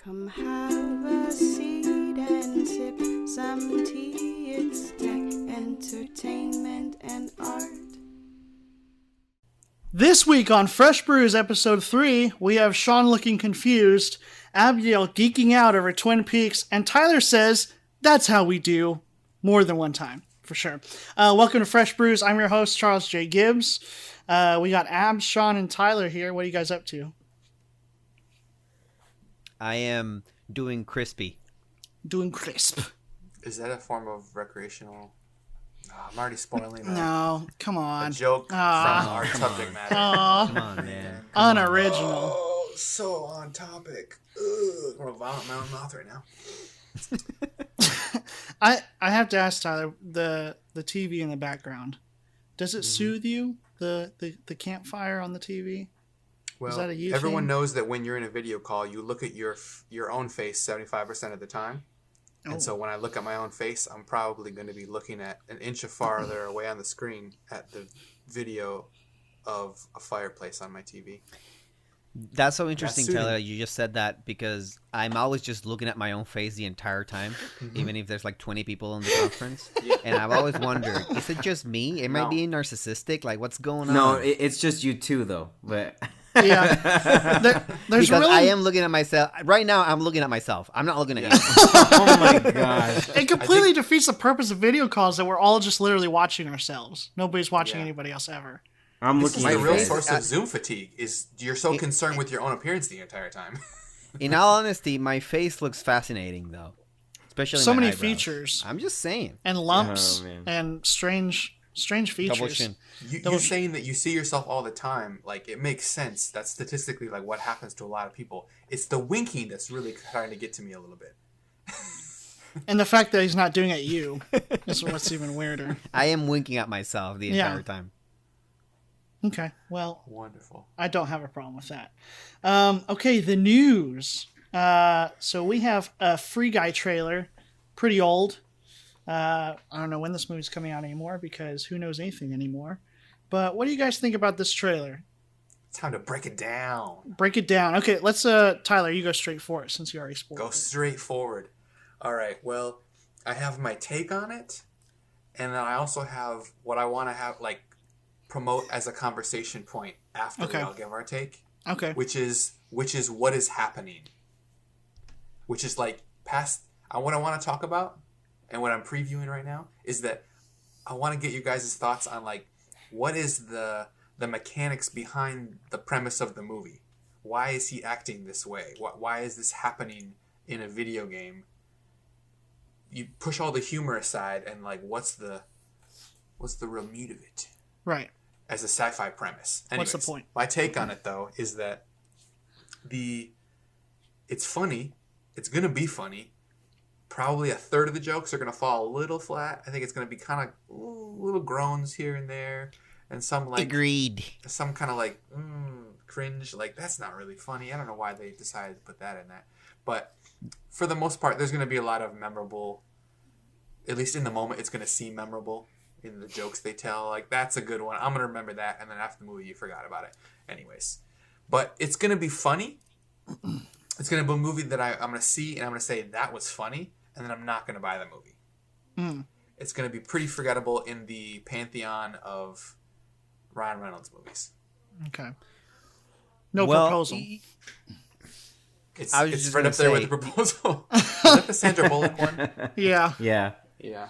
Come have a seat and sip some tea. It's tech, entertainment, and art. This week on Fresh Brews episode 3, we have Sean looking confused, Abigail geeking out over Twin Peaks, and Tyler says, that's how we do, more than one time, for sure. Welcome to Fresh Brews. I'm your host, Charles J. Gibbs. We got Abs, Sean, and Tyler here. What are you guys up to? I am doing crispy. Doing crisp. Is that a form of recreational? Oh, I'm already spoiling that. No, come on. A joke from our subject matter. Come on, man. Unoriginal. Oh, so on topic. Ugh, I'm gonna vomit my own mouth right now. I have to ask Tyler, the TV in the background, does it soothe you? The campfire on the TV? Well, Is that a you everyone thing? knows that when you're in a video call, you look at your own face 75% of the time. Oh. And so when I look at my own face, I'm probably going to be looking at an inch farther away on the screen at the video of a fireplace on my TV. That's so interesting, That's Tyler, soothing. that you just said that, because I'm always just looking at my own face the entire time, even if there's like 20 people in the conference. Yeah. And I've always wondered, is it just me? Am I No. being narcissistic? Like, what's going on? No, it's just you too, though. But Yeah. There's because really... I am looking at myself. Right now, I'm looking at myself. I'm not looking at you. oh my gosh, It completely defeats the purpose of video calls that we're all just literally watching ourselves. Nobody's watching Yeah. anybody else ever. I'm This is looking the at real your source face. of Zoom fatigue, is you're so concerned with your own appearance the entire time. In all honesty, my face looks fascinating, though. Especially So my many eyebrows. features. I'm just saying. And lumps Oh, man. and strange features. Double chin. You're saying that you see yourself all the time. Like, it makes sense. That's statistically like what happens to a lot of people. It's the winking that's really trying to get to me a little bit. And the fact that he's not doing it at you is what's even weirder. I am winking at myself the Yeah. entire time. Okay, well, Wonderful. I don't have a problem with that. Okay, the news. So we have a Free Guy trailer, pretty old. I don't know when this movie's coming out anymore because who knows anything anymore. But what do you guys think about this trailer? It's time to break it down. Break it down. Okay, let's, Tyler, you go straight for it since you already spoiled Go it. straight forward. All right. Well, I have my take on it, and then I also have what I want to have promote as a conversation point after Okay. we all give our take, Okay. which is what is happening, which is like past. What I want to talk about, and what I'm previewing right now is that I want to get you guys' thoughts on like what is the mechanics behind the premise of the movie. Why is he acting this way? Why is this happening in a video game? You push all the humor aside, and like, what's the real meat of it Right. as a sci-fi premise? What's the Anyways, point? My take on it though is that it's funny. It's gonna be funny. Probably a third of the jokes are gonna fall a little flat. I think it's gonna be kind of little groans here and there, and some like Agreed. some kind of like cringe. Like, that's not really funny. I don't know why they decided to put that in that, but for the most part, there's going to be a lot of memorable, at least in the moment, it's going to seem memorable in the jokes they tell. Like, that's a good one. I'm going to remember that. And then after the movie, you forgot about it. Anyways. But it's going to be funny. It's going to be a movie that I'm going to see and I'm going to say, that was funny. And then I'm not going to buy the movie. It's going to be pretty forgettable in the pantheon of Ryan Reynolds movies. Okay. No Well, proposal. It's I was just right gonna up there with say- the proposal. Is that the Sandra Bullock one? Yeah. Yeah. Yeah.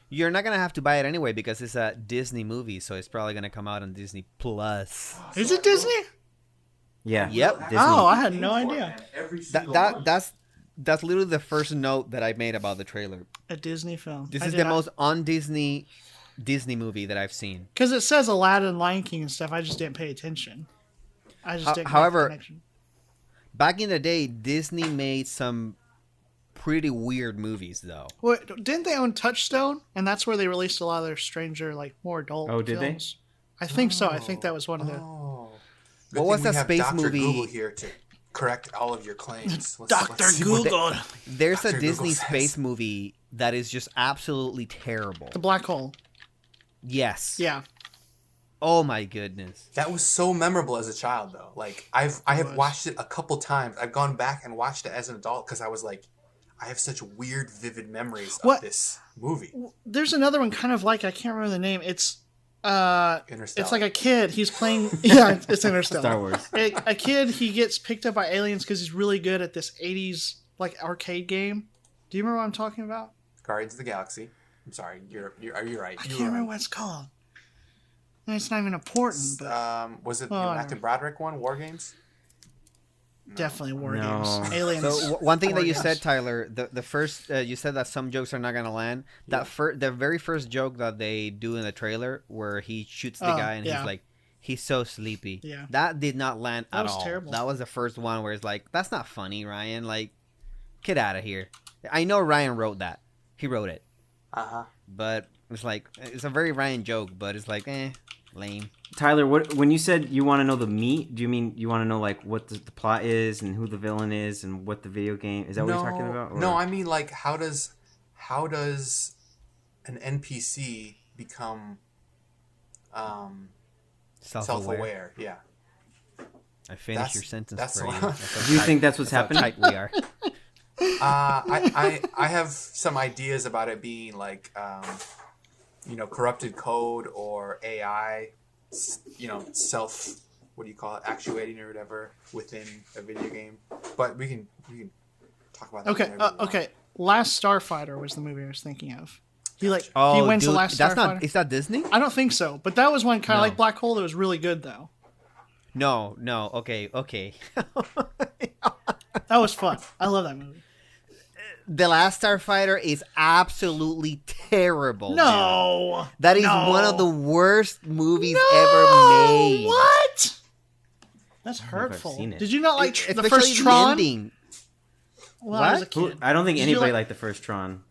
You're not gonna have to buy it anyway because it's a Disney movie, so it's probably gonna come out on Disney Plus. Is it Disney? Yeah. Yep. Disney. Oh, I had no idea. That's literally the first note that I made about the trailer. A Disney film. This is the most un-Disney movie that I've seen. Because it says Aladdin, Lion King, and stuff. I just didn't pay attention. I just didn't. However- make the connection. Back in the day, Disney made some pretty weird movies, though. Wait, didn't they own Touchstone? And that's where they released a lot of their stranger, like more adult. Oh, did they? films. I think so. I think that was one of the. Oh. What was that space Dr. movie- Google here to correct all of your claims. Doctor see what Google, There's Dr. a Disney Google says. space movie that is just absolutely terrible. the black hole. Yes. Yeah, Oh my goodness. That was so memorable as a child, though. Like I have was. watched it a couple times. I've gone back and watched it as an adult because I was like, I have such weird, vivid memories of What? this movie. There's another one kind of like, I can't remember the name. It's Interstellar. it's like a kid. He's playing. Yeah, it's Interstellar. Star Wars. A kid. He gets picked up by aliens because he's really good at this '80s like arcade game. Do you remember what I'm talking about? Guardians of the Galaxy. I'm sorry, you're right. I can't remember what it's called. And it's not even important, but Was it the Oh, Matthew Broderick one, War Games? definitely war No. games. Aliens. So one thing that you Yes. said, Tyler, the first you said that some jokes are not gonna land. That the very first joke that they do in the trailer where he shoots the Oh, guy and yeah. he's like, he's so sleepy. Yeah. That did not land That at was all. terrible. That was the first one where it's like, that's not funny, Ryan. Like, get out of here. I know Ryan wrote that. He wrote it, Uh-huh. but it's like it's a very Ryan joke, but it's like, lame. Tyler, when you said you want to know the meat, do you mean you want to know like what the plot is and who the villain is and what the video game is? That what you're talking about? Or- No, I mean like how does an NPC become self-aware? Yeah. I finished That's- your sentence that's for you. what- That's how Do you tight- think that's what's that's how happening? tight we are. I have some ideas about it being like corrupted code or AI, self, what do you call it, actuating or whatever within a video game. But we can talk about that. Okay, whenever we want. okay. Last Starfighter was the movie I was thinking of. He he Oh, wins dude, the last that's Starfighter. not. Is that Disney? I don't think so, but that was one kind of No. like Black Hole that was really good though. No. Okay. That was fun. I love that movie. The Last Starfighter is absolutely terrible. dude. No, That is no. one of the worst movies No! ever made. What? That's I've hurtful. seen it. Did you not like the Especially first Tron? ending. Well, I was a What? kid. I don't think Did you anybody like- liked the first Tron.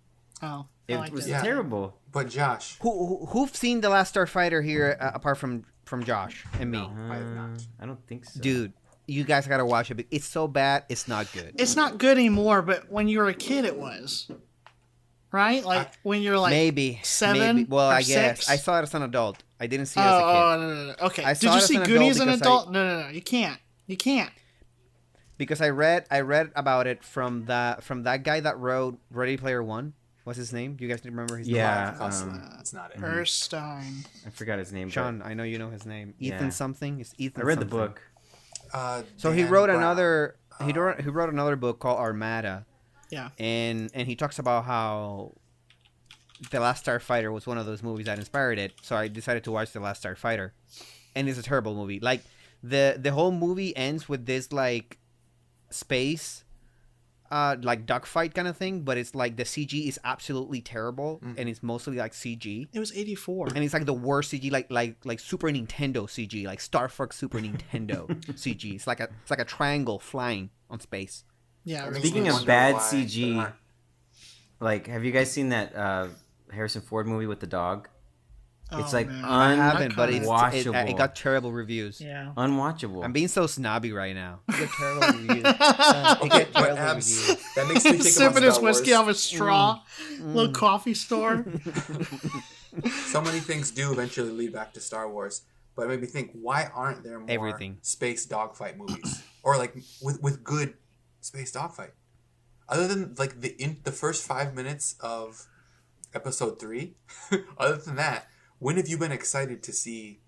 Oh, It I liked was it. Yeah. terrible. But Josh, Who've seen The Last Starfighter here apart from Josh and me? I have not. I don't think so. Dude, you guys gotta watch it. It's so bad, it's not good. It's not good anymore, but when you were a kid, it was. Right? Like when you're like maybe 7 Maybe. Well, or I guess 6? I saw it as an adult. I didn't see Oh, it as a kid. no. Okay. I Did saw you it as see an Goonies as adult an because adult? No. You can't. You can't. Because I read about it from that guy that wrote Ready Player One. What's his name? Do you guys remember his Yeah, That's not it. Erstein. I forgot his name. name? Sean, I know you know his name. Yeah. Ethan something. It's but Ethan. I read the something. book. So he Dan wrote Brown. another. He wrote another book called Armada, Yeah. and he talks about how The Last Starfighter was one of those movies that inspired it. So I decided to watch The Last Starfighter, and it's a terrible movie. Like the whole movie ends with this like space, like dogfight kind of thing, but it's like the CG is absolutely terrible, and it's mostly like CG. It was 84. And it's like the worst CG, like Super Nintendo CG, like Star Fox Super Nintendo CG. It's like a triangle flying on space. Yeah. it was- Speaking of Wonder bad why CG, they're not- like, have you guys seen that Harrison Ford movie with the dog? It's Oh, like man. I haven't, but it unwatchable. got terrible reviews. Yeah. Unwatchable. I'm being so snobby right now. It got terrible reviews. Okay, but terrible Abs, reviews. that makes me think Sipping about his Star whiskey Wars. off a straw. Little coffee store. So many things do eventually lead back to Star Wars, but it made me think: why aren't there more Everything. space dogfight movies, or like with good space dogfight? Other than like the first 5 minutes of Episode 3, other than that, when have you been excited to see?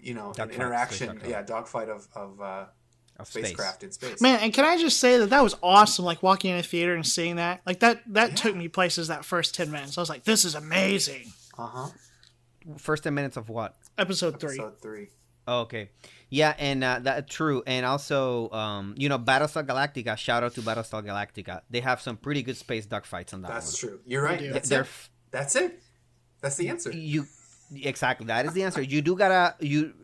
An Dogfight, interaction, space dogfight. dogfight of Of space. spacecraft in space. Man, and can I just say that was awesome, like walking in a theater and seeing that. Like that took me places that first 10 minutes. I was like, this is amazing. First 10 minutes of what? Episode 3. Episode 3. Oh, okay. Yeah, and that's true. And also, Battlestar Galactica, shout out to Battlestar Galactica. They have some pretty good space dogfights on that That's one. true. You're right. do. That's They're it. That's it. That's the answer. Exactly, that is the answer. You do gotta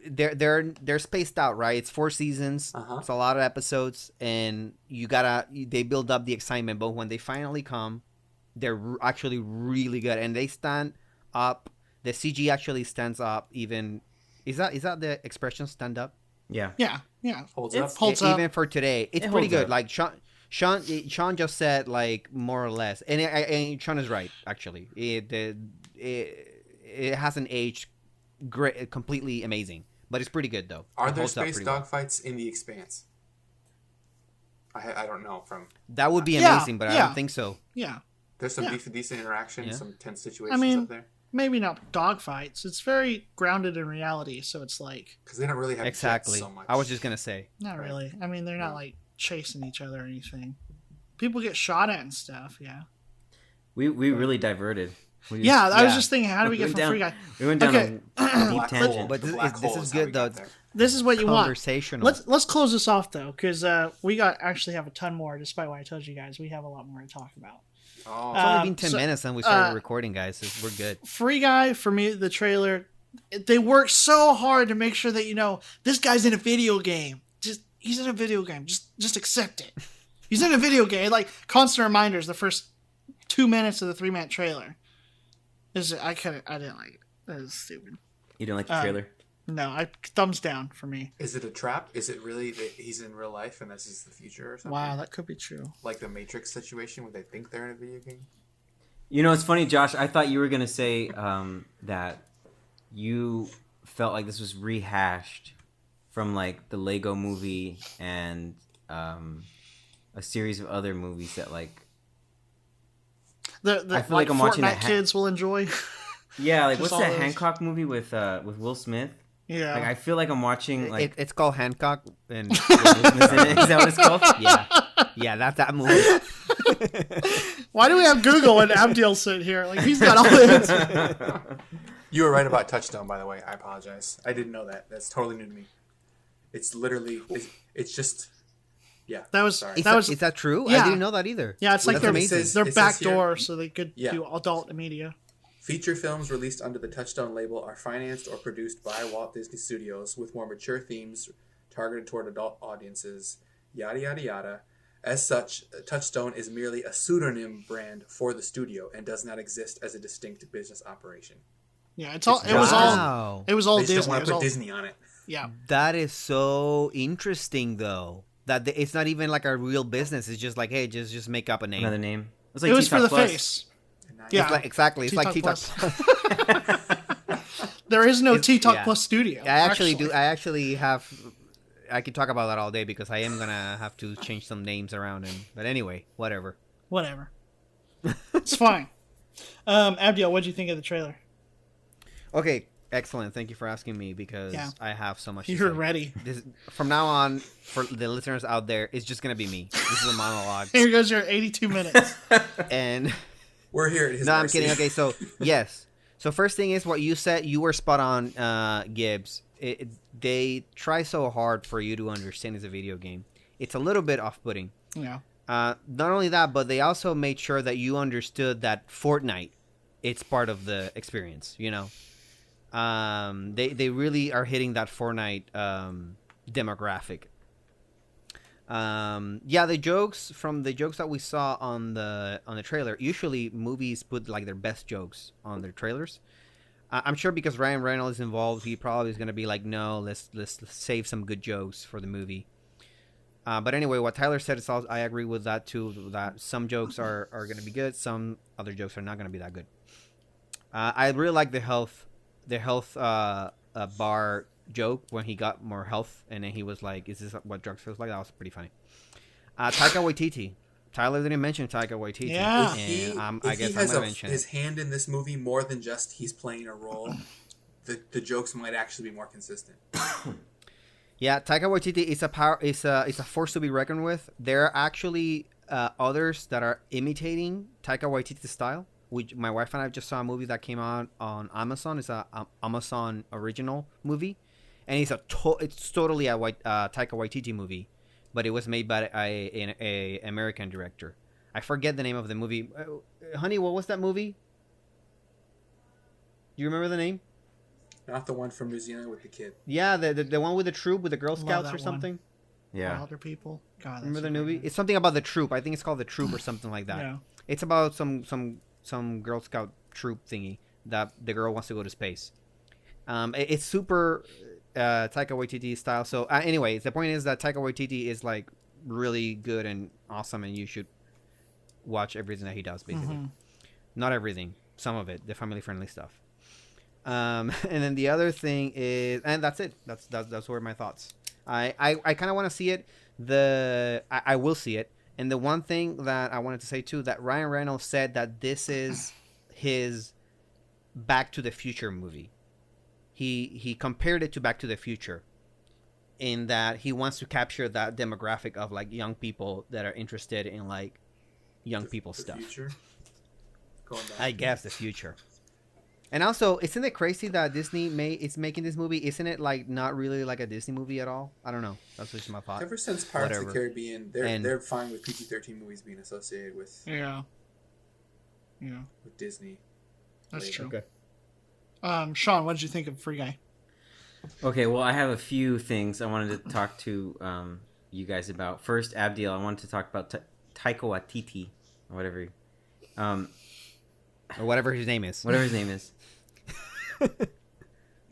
they're spaced out, right? It's 4 seasons. Uh-huh. It's a lot of episodes, and they build up the excitement. But when they finally come, they're actually really good, and they stand up. The CG actually stands up. Even is that the expression, stand up? yeah. Yeah. Holds It's up. holds up. Even for today, it's It pretty holds good. up. Like Sean just said, like more or less, and Sean is right. Actually, it hasn't aged great, completely amazing. But it's pretty good though. Are It there holds up space pretty well. dogfights in The Expanse? I don't know. That would be Yeah, amazing, but I yeah. don't think so. Yeah. There's some Yeah. decent interaction, Yeah. some tense situations mean, up there. Maybe not dogfights. It's very grounded in reality, so it's like Because they don't really have Exactly. jets so much. I was just gonna say. not Right. really. I mean, they're not like chasing each other or anything. People get shot at and stuff. Yeah. We really diverted. Yeah, I was Yeah. just thinking, how do we get from Free Guy? We went down Okay. a deep Black tangent. hole. But The this- black this hole is how we good, got though. there. This is what you want. Conversational. Let's close this off though, because we actually have a ton more. Despite what I told you guys, we have a lot more to talk about. Oh, It's only been 10 so- minutes and we started recording, guys. So we're good. Free Guy, for me, the trailer, they work so hard to make sure that this guy's in a video game. He's in a video game. Just accept it. He's in a video game. Like constant reminders. The first 2 minutes of the 3-minute trailer. I didn't like it. That is stupid. You didn't like the trailer? No, thumbs down for me. is it a trap? Is it really that he's in real life and this is the future or something? Wow, that could be true. Like the Matrix situation where they think they're in a video game? You know, it's funny, Josh. I thought you were gonna say that you felt like this was rehashed from like the Lego Movie and a series of other movies that like. The I feel like I'm watching Fortnite the kids will enjoy. Yeah, like Just what's all that those- Hancock movie with Will Smith? Yeah. Like I feel like I'm watching like It's called Hancock. And is that what it's called? yeah, that's that movie. Why do we have Google and Abdiel sit here? Like he's got all the answers. You were right about Touchstone, by the way. I apologize. I didn't know that. That's totally new to me. It's literally, it's just, yeah. That was Sorry. Is that true? Yeah. I didn't know that either. Yeah, it's like That's their amazing. their It says back here- door, so they could Yeah. do adult media. Feature films released under the Touchstone label are financed or produced by Walt Disney Studios with more mature themes targeted toward adult audiences, yada yada yada. As such, Touchstone is merely a pseudonym brand for the studio and does not exist as a distinct business operation. Yeah, it was all Wow. it was all They just Disney. don't It want was to all, put Disney on it. yeah. That is so interesting, though. That it's not even like a real business. It's just like, hey, just make up a name. Another name. It's It was for the T-Top Plus. face. And I- Yeah. It's like, exactly. It's like T-Talk TikTok. There is no T Talk Yeah. Plus studio. I actually have. I could talk about that all day because I am gonna have to change some names around. But anyway, whatever. Whatever. It's fine. Abdiel, what do you think of the trailer? Okay, excellent. Thank you for asking me because Yeah. I have so much. to You're say. ready. From now on, for the listeners out there, it's just gonna be me. This is a monologue. Here goes your 82 minutes. And We're here at his no, I'm mercy. kidding. Okay, so yes. So first thing is what you said. You were spot on, Gibbs. They try so hard for you to understand it's a video game. It's a little bit off-putting. Yeah. Not only that, but they also made sure that you understood that Fortnite, it's part of the experience. You know, they really are hitting that Fortnite demographic. Yeah, the jokes that we saw on the trailer. Usually, movies put like their best jokes on their trailers. I'm sure because Ryan Reynolds is involved, he probably is going to be like, no, let's save some good jokes for the movie. But anyway, what Tyler said is also, I agree with that too. That some jokes are going to be good, some other jokes are not going to be that good. I really like the health bar joke when he got more health, and then he was like, "Is this what drugs feels like?" That was pretty funny. Taika Waititi. Tyler didn't mention Taika Waititi. Yeah. And If I guess he I'm has going to mention his it. hand in this movie more than just he's playing a role, the jokes might actually be more consistent. Yeah, Taika Waititi is a force to be reckoned with. There are actually others that are imitating Taika Waititi's style. My wife and I just saw a movie that came out on Amazon. It's a Amazon original movie, and it's totally a Taika Waititi movie, but it was made by a American director. I forget the name of the movie. Honey, what was that movie? Do you remember the name? Not the one from New Zealand with the kid. Yeah, the one with the troop with the Girl Love Scouts that or something. Yeah. Older people. God, Remember that's the movie? It's something about the troop. I think it's called the troop or something like that. Yeah. It's about some Girl Scout troop thingy that the girl wants to go to space. It's super Taika Waititi style. So anyway, the point is that Taika Waititi is like really good and awesome, and you should watch everything that he does. Basically, not everything, some of it, the family friendly stuff. And then the other thing is, and that's it. That's where my thoughts. I kind of want to see it. I will see it. And the one thing that I wanted to say too, that Ryan Reynolds said that this is his Back to the Future movie. He compared it to Back to the Future, in that he wants to capture that demographic of like young people that are interested in like young people stuff. Future? Going back. I guess the future. And also, isn't it crazy that Disney is making this movie? Isn't it like not really like a Disney movie at all? I don't know. That's just my thought. Ever since Pirates of the Whatever. Caribbean, And- they're fine with PG-13 movies being associated with Yeah. Disney. That's true. Okay. Sean, what did you think of Free Guy? Okay, well, I have a few things I wanted to talk to you guys about. First, Abdiel, I wanted to talk about Taika Waititi, or whatever. Or whatever his name is. Whatever his name is.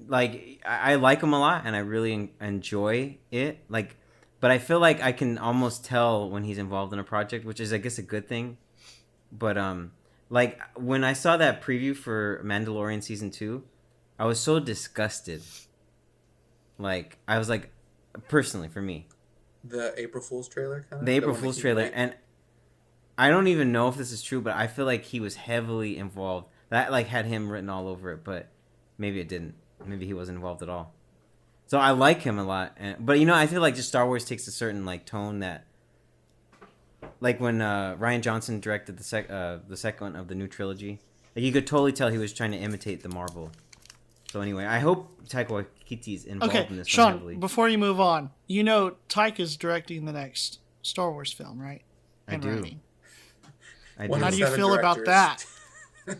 Like, I like him a lot, and I really enjoy it. Like, but I feel like I can almost tell when he's involved in a project, which is, I guess, a good thing. But like when I saw that preview for Mandalorian season 2, I was so disgusted. Like, I was like, personally, for me, The April Fool's trailer, kind of. the April Fool's trailer, and I don't even know if this is true, but I feel like he was heavily involved. That like had him written all over it, but maybe it didn't. Maybe he wasn't involved at all. So I like him a lot, but you know, I feel like just Star Wars takes a certain like tone that, like when Rian Johnson directed the second of the new trilogy, like you could totally tell he was trying to imitate the Marvel. So anyway, I hope Taika Waititi's involved in this one heavily. Sean, before you move on, you know Taika's directing the next Star Wars film, right? I And do. writing. I One do. How of do you 7 feel about directors. that?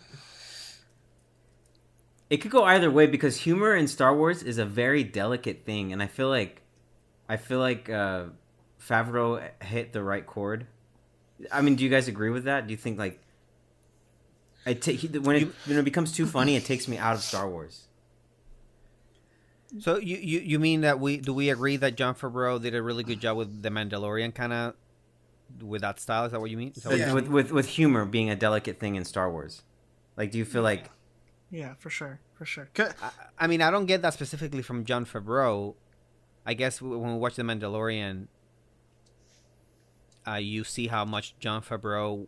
It could go either way because humor in Star Wars is a very delicate thing, and I feel like Favreau hit the right chord. I mean, do you guys agree with that? Do you think like when it becomes too funny, it takes me out of Star Wars? So you mean that we agree that Jon Favreau did a really good job with The Mandalorian, kind of with that style? Is that what you mean? Is that what Yeah. you mean? With humor being a delicate thing in Star Wars, like, do you feel like? Yeah, for sure. I mean, I don't get that specifically from Jon Favreau. I guess when we watch The Mandalorian, you see how much Jon Favreau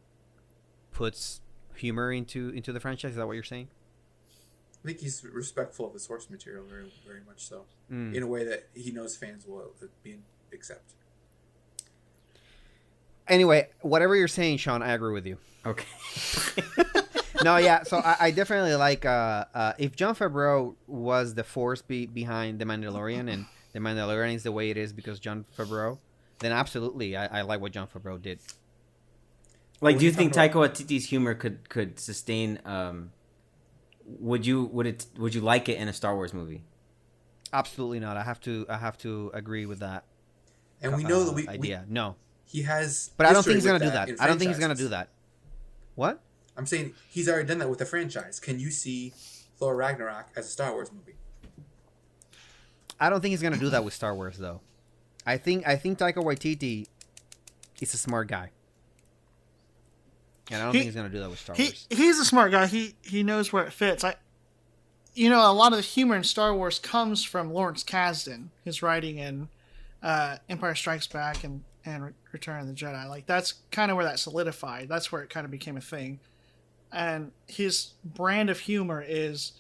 puts humor into the franchise. Is that what you're saying? I think he's respectful of the source material, very, very much so, Mm. in a way that he knows fans will accept. Anyway, whatever you're saying, Sean, I agree with you. Okay. No, yeah. So I definitely like if Jon Favreau was the force behind The Mandalorian, and The Mandalorian is the way it is because Jon Favreau, then absolutely, I like what Jon Favreau did. Like, When do you you think talk Taika Waititi's humor could sustain? Would you like it in a Star Wars movie? Absolutely not. I have to agree with that. And we know that we idea. No, he has, but I don't think history he's gonna with do that. in I don't think he's gonna franchises. do that. What? I'm saying he's already done that with the franchise. Can you see Thor Ragnarok as a Star Wars movie? I don't think he's gonna do that with Star Wars though. I think Taika Waititi is a smart guy, and I don't think he's gonna do that with Star Wars. He's a smart guy. He knows where it fits. A lot of the humor in Star Wars comes from Lawrence Kasdan, his writing in Empire Strikes Back and Return of the Jedi. Like, that's kind of where that solidified. That's where it kind of became a thing. And his brand of humor is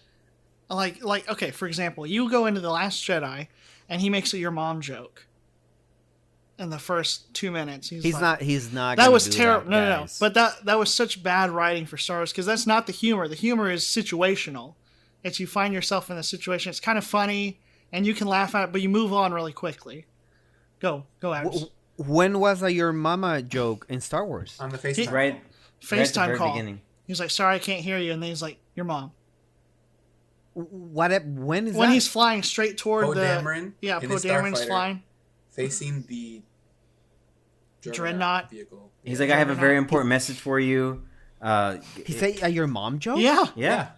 like okay, for example, you go into The Last Jedi and he makes a your mom joke in the first 2 minutes. He's not. that Gonna was do terrible. that, No. guys. But that was such bad writing for Star Wars because that's not the humor. The humor is situational. It's you find yourself in a situation. It's kind of funny and you can laugh at it, but you move on really quickly. Go, Abs. When was your mama joke in Star Wars? On the FaceTime. Right. Right at the FaceTime very call. beginning. He's like, "Sorry, I can't hear you," and then he's like, "Your mom." When is When that? he's flying straight toward Poe the Dameron yeah, in Poe his Dameron's starfighter. flying. Facing the Dreadnought. vehicle. He's like, I have a very important message for you. He said your mom joke? Yeah, Yeah.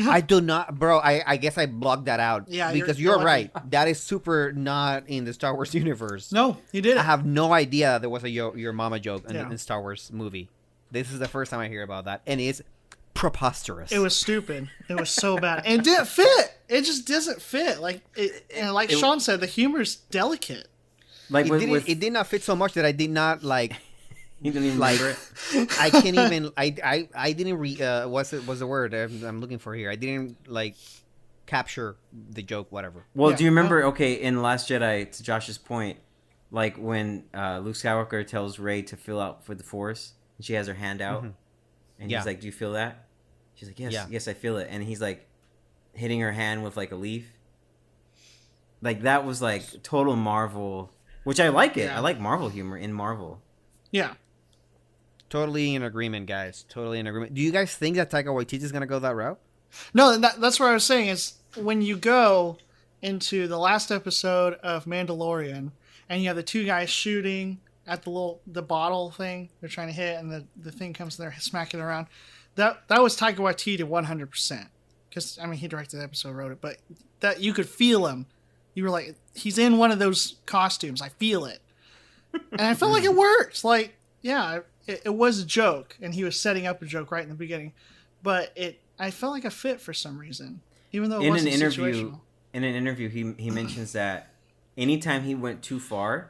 I do not, bro. I guess I blocked that out. Yeah, because you're you're lucky. right. That is super not in the Star Wars universe. no, he did I it. have no idea there was a your mama joke in Yeah. Star Wars movie. This is the first time I hear about that, and it's preposterous. It was stupid. It was so bad. And it didn't fit. It just doesn't fit. Like Sean said, the humor's delicate. Like It did not fit so much that I did not like. you didn't even remember it. I can't even. I didn't what's the word I'm looking for here? I didn't like capture the joke. Whatever. Well, Yeah, do you remember? Okay, in Last Jedi, to Josh's point, like when Luke Skywalker tells Rey to fill out for the Force, and she has her hand out, and he's like, "Do you feel that?" She's like, "Yes, yes, I feel it." And he's like hitting her hand with like a leaf. Like that was like total Marvel, which I like it. Yeah. I like Marvel humor in Marvel. Yeah. Totally in agreement, guys. Totally in agreement. Do you guys think that Taika Waititi is gonna go that route? No, that's what I was saying is when you go into the last episode of Mandalorian and you have the two guys shooting at the bottle thing they're trying to hit and the thing comes and they're smacking it around. That was Taika Waititi 100%. Because, I mean, he directed the episode, wrote it, but that you could feel him. You were like, he's in one of those costumes. I feel it. And I felt like it worked. Like, yeah, it was a joke, and he was setting up a joke right in the beginning. But I felt like a fit for some reason, even though it wasn't situational. In an interview, he mentions that anytime he went too far,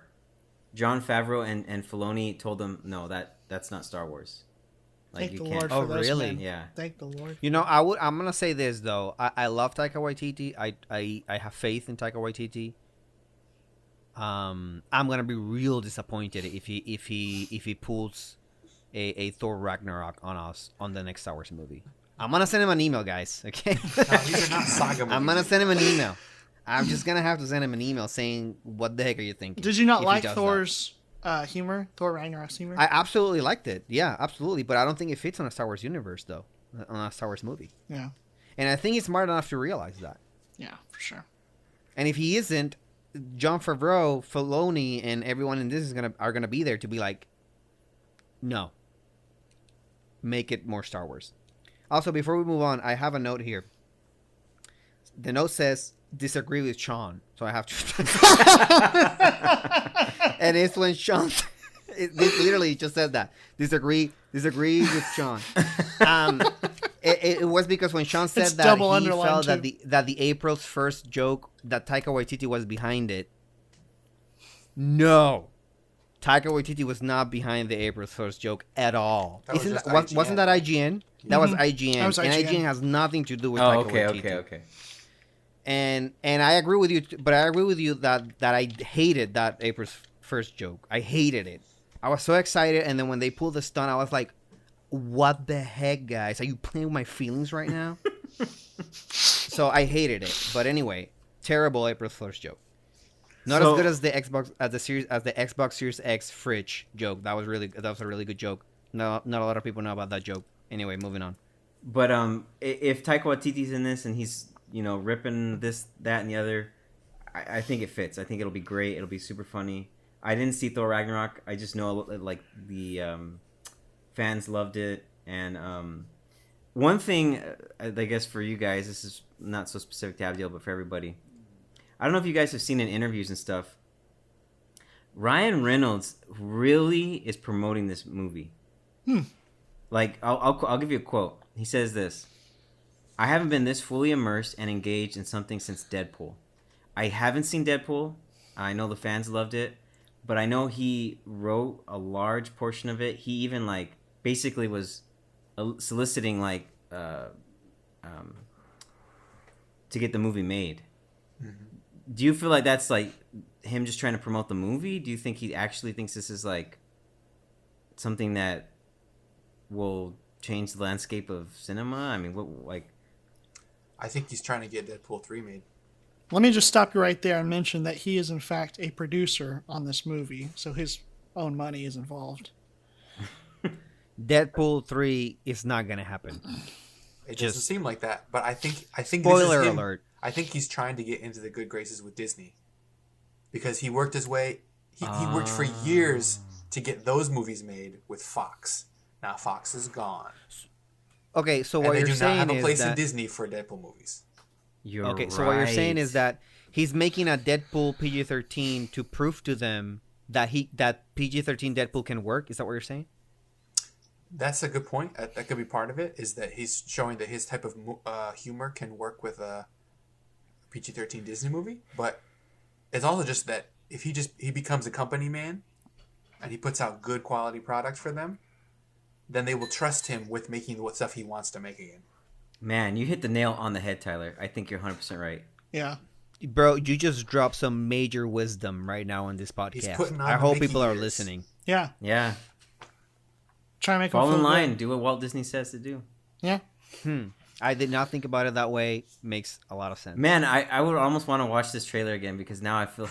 Jon Favreau and Filoni told him, no, that's not Star Wars. Like, Thank you the can't. Lord Oh, for those really? men. Yeah. Thank the Lord. You know, I'm gonna say this though. I love Taika Waititi. I have faith in Taika Waititi. I'm gonna be real disappointed if he pulls a Thor Ragnarok on us on the next Star Wars movie. I'm gonna send him an email, guys. Okay. No, these are not saga movies. I'm gonna send him an email. I'm just gonna have to send him an email saying, "What the heck are you thinking?" Did you not if he like does Thor's humor? Thor Ragnarok's humor? that. I absolutely liked it. Yeah, absolutely. But I don't think it fits on a Star Wars universe, though, on a Star Wars movie. Yeah. And I think he's smart enough to realize that. Yeah, for sure. And if he isn't, Jon Favreau, Filoni, and everyone in this are gonna be there to be like, no, make it more Star Wars. Also, before we move on, I have a note here. The note says disagree with Sean, so I have to. And it's when Sean, it literally just said that disagree with Sean. It was because when Sean said It's that double he underlined, felt too. that the April's first joke that Taika Waititi was behind it. No, Taika Waititi was not behind the April's first joke at all. That was Isn't just that, IGN. wasn't that IGN? That was IGN, That was and IGN. IGN has nothing to do with Oh, Taika okay, Waititi. okay. And I agree with you, but I agree with you that I hated that April's first joke. I hated it. I was so excited, and then when they pulled the stunt, I was like, "What the heck, guys? Are you playing with my feelings right now?" So I hated it. But anyway, terrible April's first joke. Not So- as good as the Xbox Series X fridge joke. That was a really good joke. No, not a lot of people know about that joke. Anyway, moving on. But if Taika Waititi's in this and he's ripping this, that, and the other, I think it fits. I think it'll be great. It'll be super funny. I didn't see Thor Ragnarok. I just know like the fans loved it. And one thing, I guess for you guys, this is not so specific to Abigail, but for everybody. I don't know if you guys have seen in interviews and stuff. Ryan Reynolds really is promoting this movie. Like, I'll give you a quote. He says this: "I haven't been this fully immersed and engaged in something since Deadpool. I haven't seen Deadpool. I know the fans loved it, but I know he wrote a large portion of it. He even like basically was soliciting like to get the movie made." Do you feel like that's like him just trying to promote the movie? Do you think he actually thinks this is like something that will change the landscape of cinema? I mean, what like? I think he's trying to get Deadpool 3 made. Let me just stop you right there and mention that he is, in fact, a producer on this movie, so his own money is involved. Deadpool 3 is not gonna happen. It doesn't seem like that, but I think Spoiler this is him. alert. I think he's trying to get into the good graces with Disney because he worked his way. He worked for years to get those movies made with Fox. Now Fox is gone, Okay, so and what they you're do not saying have a is place in that Disney for Deadpool movies. You're okay. So what you're saying right. is that he's making a Deadpool PG-13 to prove to them that PG-13 Deadpool can work. Is that what you're saying? That's a good point. That could be part of it. Is that he's showing that his type of humor can work with a PG-13 Disney movie, but it's also just that if he becomes a company man and he puts out good quality products for them, then they will trust him with making what stuff he wants to make again. Man, you hit the nail on the head, Tyler. I think you're 100% right. Yeah. Bro, you just dropped some major wisdom right now on this podcast. I hope people are listening. Yeah. Yeah. Try to make Fall them in feel line. good. Do what Walt Disney says to do. Yeah. I did not think about it that way. Makes a lot of sense. Man, I would almost want to watch this trailer again because now I feel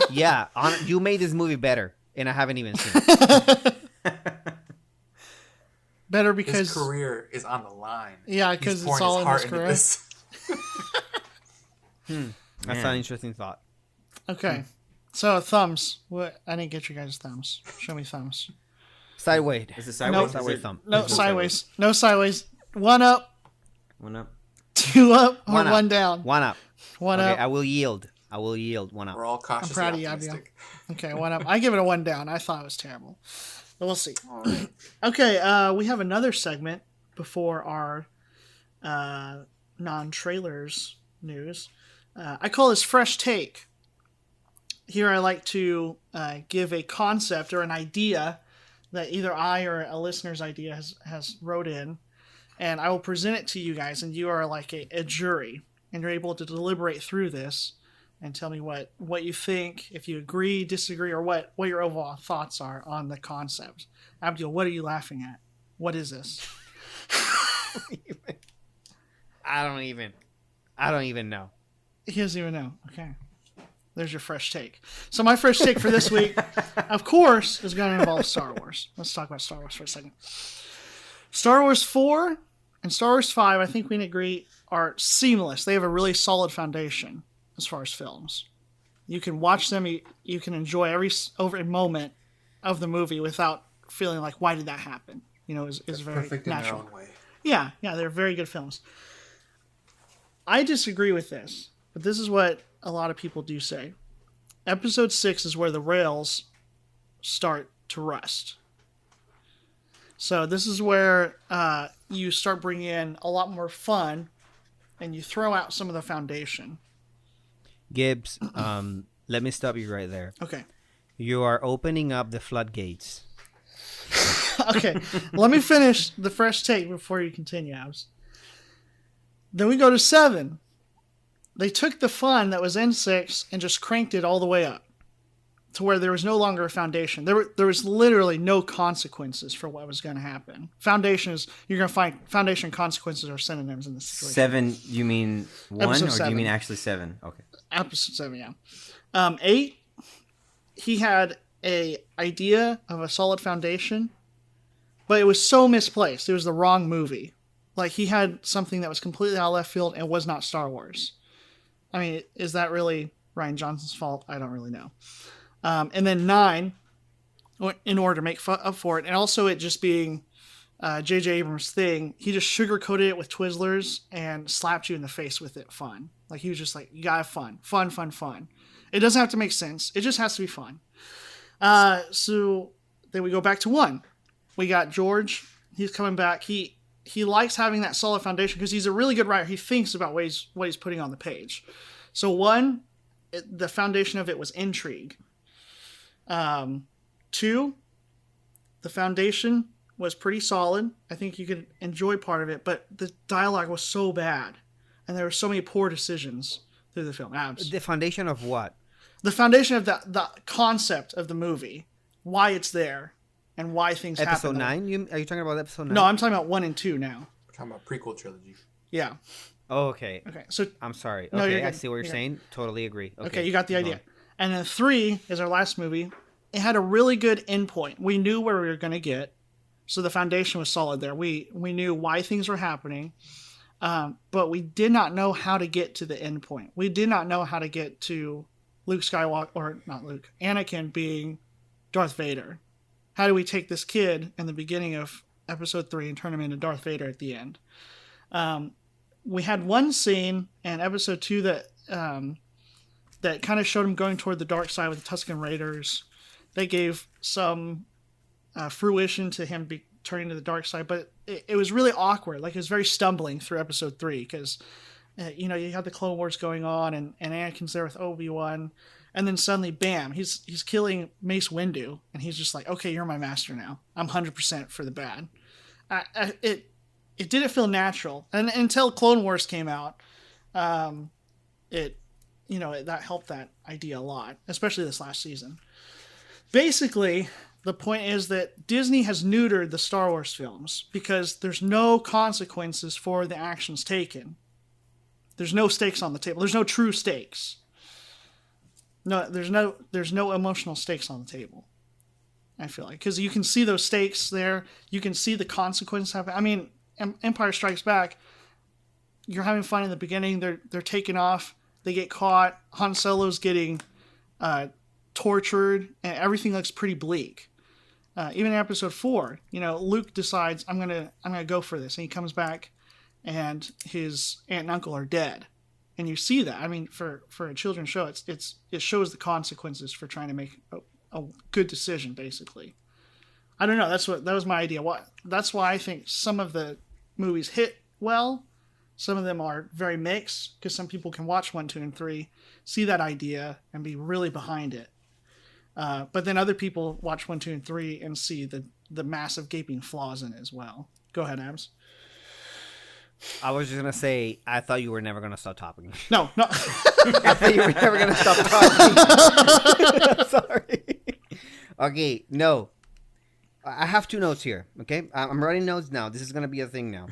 Yeah, you made this movie better, and I haven't even seen it. Better because His career is on the line. Yeah, He's because it's pouring all his in heart his into career. this. That's Man. an interesting thought. Okay. So thumbs. What? I didn't get you guys thumbs. Show me thumbs. Sideways. Is it No. sideways? Sideways Is it- thumb. No, There's sideways. No sideways. One up, One up. two up, or One up. one down. One up. One Okay, up. I will yield. One up. We're all cautiously proud of you, optimistic. Okay, one up. I give it a one down. I thought it was terrible. But we'll see. Okay, we have another segment before our non-trailers news. I call this Fresh Take. Here I like to give a concept or an idea that either I or a listener's idea has wrote in, and I will present it to you guys, and you are like a jury, and you're able to deliberate through this and tell me what you think, if you agree, disagree, or what your overall thoughts are on the concept. Abdul, what are you laughing at? What is this? I don't even know. He doesn't even know. Okay. There's your fresh take. So my fresh take for this week, of course, is going to involve Star Wars. Let's talk about Star Wars for a second. Star Wars 4 and Star Wars 5, I think we can agree, are seamless. They have a really solid foundation as far as films. You can watch them, you can enjoy every moment of the movie without feeling like, why did that happen? You know, is very Perfect in natural. their own way. Yeah, they're very good films. I disagree with this, but this is what a lot of people do say. Episode 6 is where the rails start to rust. So this is where you start bringing in a lot more fun, and you throw out some of the foundation. Gibbs, let me stop you right there. Okay. You are opening up the floodgates. Okay, let me finish the fresh take before you continue, Abs. Then we go to 7. They took the fun that was in 6 and just cranked it all the way up to where there was no longer a foundation. There was literally no consequences for what was going to happen. Foundation is, you're going to find foundation and consequences are synonyms in this situation. 7, you mean 1 Episode or do 7. you mean actually 7? Okay. Episode 7, yeah. 8, he had a idea of a solid foundation, but it was so misplaced. It was the wrong movie. Like, he had something that was completely out of left field and was not Star Wars. I mean, is that really Rian Johnson's fault? I don't really know. And then 9, in order to make up for it, and also it just being J.J. Abrams' thing, he just sugarcoated it with Twizzlers and slapped you in the face with it fun. Like, he was just like, you gotta have fun. Fun, fun, fun. It doesn't have to make sense. It just has to be fun. So then we go back to 1. We got George. He's coming back. He likes having that solid foundation because he's a really good writer. He thinks about what he's putting on the page. So 1, the foundation of it was intrigue. 2, the foundation was pretty solid. I think you could enjoy part of it, but the dialogue was so bad, and there were so many poor decisions through the film. Abs. The foundation of what? The foundation of the concept of the movie, why it's there, and why things happen. Episode 9? Are you talking about episode 9? No, I'm talking about 1 and 2 now. Talking about prequel trilogy. Yeah. Oh, okay. Okay. So I'm sorry. No, you're Okay, I good. see what you're You're saying. Totally agree. okay, you got the keep idea. going. And then 3 is our last movie. It had a really good endpoint. We knew where we were going to get, so the foundation was solid there. We knew why things were happening, but we did not know how to get to the endpoint. We did not know how to get to Luke Skywalker, or not Luke, Anakin being Darth Vader. How do we take this kid in the beginning of Episode 3 and turn him into Darth Vader at the end? We had one scene in Episode 2 that kind of showed him going toward the dark side with the Tusken Raiders. They gave some fruition to him turning to the dark side, but it was really awkward. Like, it was very stumbling through episode 3 because, you have the Clone Wars going on, and Anakin's there with Obi-Wan, and then suddenly, bam, he's killing Mace Windu, and he's just like, okay, you're my master now. I'm 100% for the bad. It didn't feel natural, and until Clone Wars came out, that helped that idea a lot, especially this last season. Basically, the point is that Disney has neutered the Star Wars films because there's no consequences for the actions taken. There's no stakes on the table. There's no true stakes. No, there's no emotional stakes on the table. I feel like, because you can see those stakes there. You can see the consequence happen. I mean, Empire Strikes Back. You're having fun in the beginning. They're taking off. They get caught. Han Solo's getting tortured, and everything looks pretty bleak. Even in episode 4, Luke decides I'm gonna go for this, and he comes back, and his aunt and uncle are dead, and you see that. I mean, for a children's show, it shows the consequences for trying to make a good decision. Basically, I don't know. That was my idea. That's why I think some of the movies hit well. Some of them are very mixed because some people can watch 1, 2, and 3, see that idea, and be really behind it. But then other people watch 1, 2, and 3 and see the massive gaping flaws in it as well. Go ahead, Abs. I was just gonna say, I thought you were never gonna stop talking. No. I thought you were never gonna stop talking. Sorry. Okay, no. I have 2 notes here. Okay, I'm writing notes now. This is gonna be a thing now.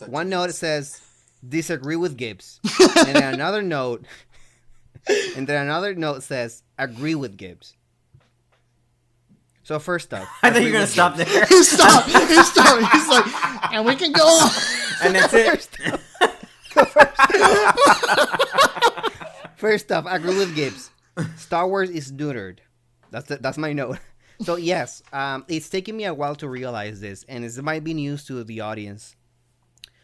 One note says disagree with Gibbs, and then another note says agree with Gibbs. So first up, I thought you were gonna stop there. He stopped. He's like, and we can go on. And that's it. First off, I agree with Gibbs. Star Wars is neutered. That's my note. So yes, it's taken me a while to realize this, and it might be news to the audience.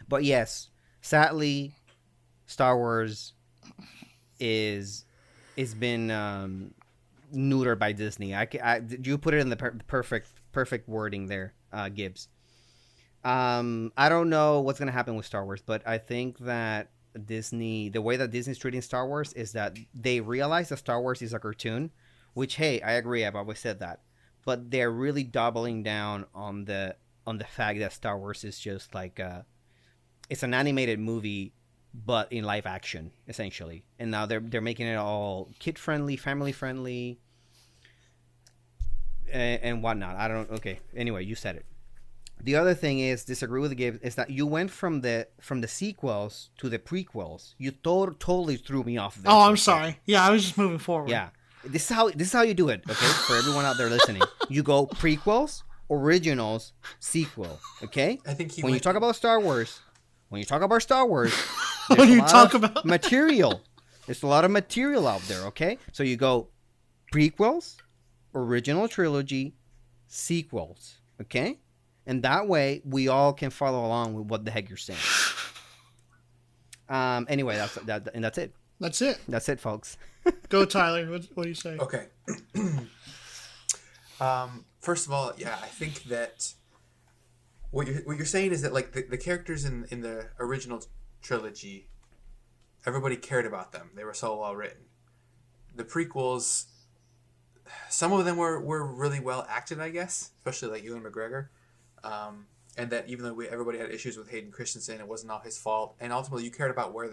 But yes, sadly, Star Wars is been neutered by Disney. You put it in the perfect wording there, Gibbs. I don't know what's gonna happen with Star Wars, but I think that the way that Disney's treating Star Wars is that they realize that Star Wars is a cartoon, which, hey, I agree. I've always said that, but they're really doubling down on the fact that Star Wars is just like it's an animated movie, but in live action, essentially. And now they're making it all kid friendly, family friendly, and whatnot. Okay. Anyway, you said it. The other thing is, disagree with the game, is that you went from the sequels to the prequels. You totally threw me off there. Oh, I'm sorry. Yeah, I was just moving forward. Yeah. This is how you do it, okay? For everyone out there listening. You go prequels, originals, sequel, okay? I think when you talk about Star Wars, when you talk about material. There's a lot of material out there, okay? So you go prequels, original trilogy, sequels, okay? And that way, we all can follow along with what the heck you're saying. Anyway, that's it. That's it. That's it, folks. Go, Tyler. What do you say? Okay. First of all, yeah, I think that what you're saying is that, like, the characters in the original trilogy, everybody cared about them. They were so well written. The prequels, some of them were really well acted, I guess, especially like Ewan McGregor. And that even though everybody had issues with Hayden Christensen, it wasn't all his fault. And ultimately, you cared about who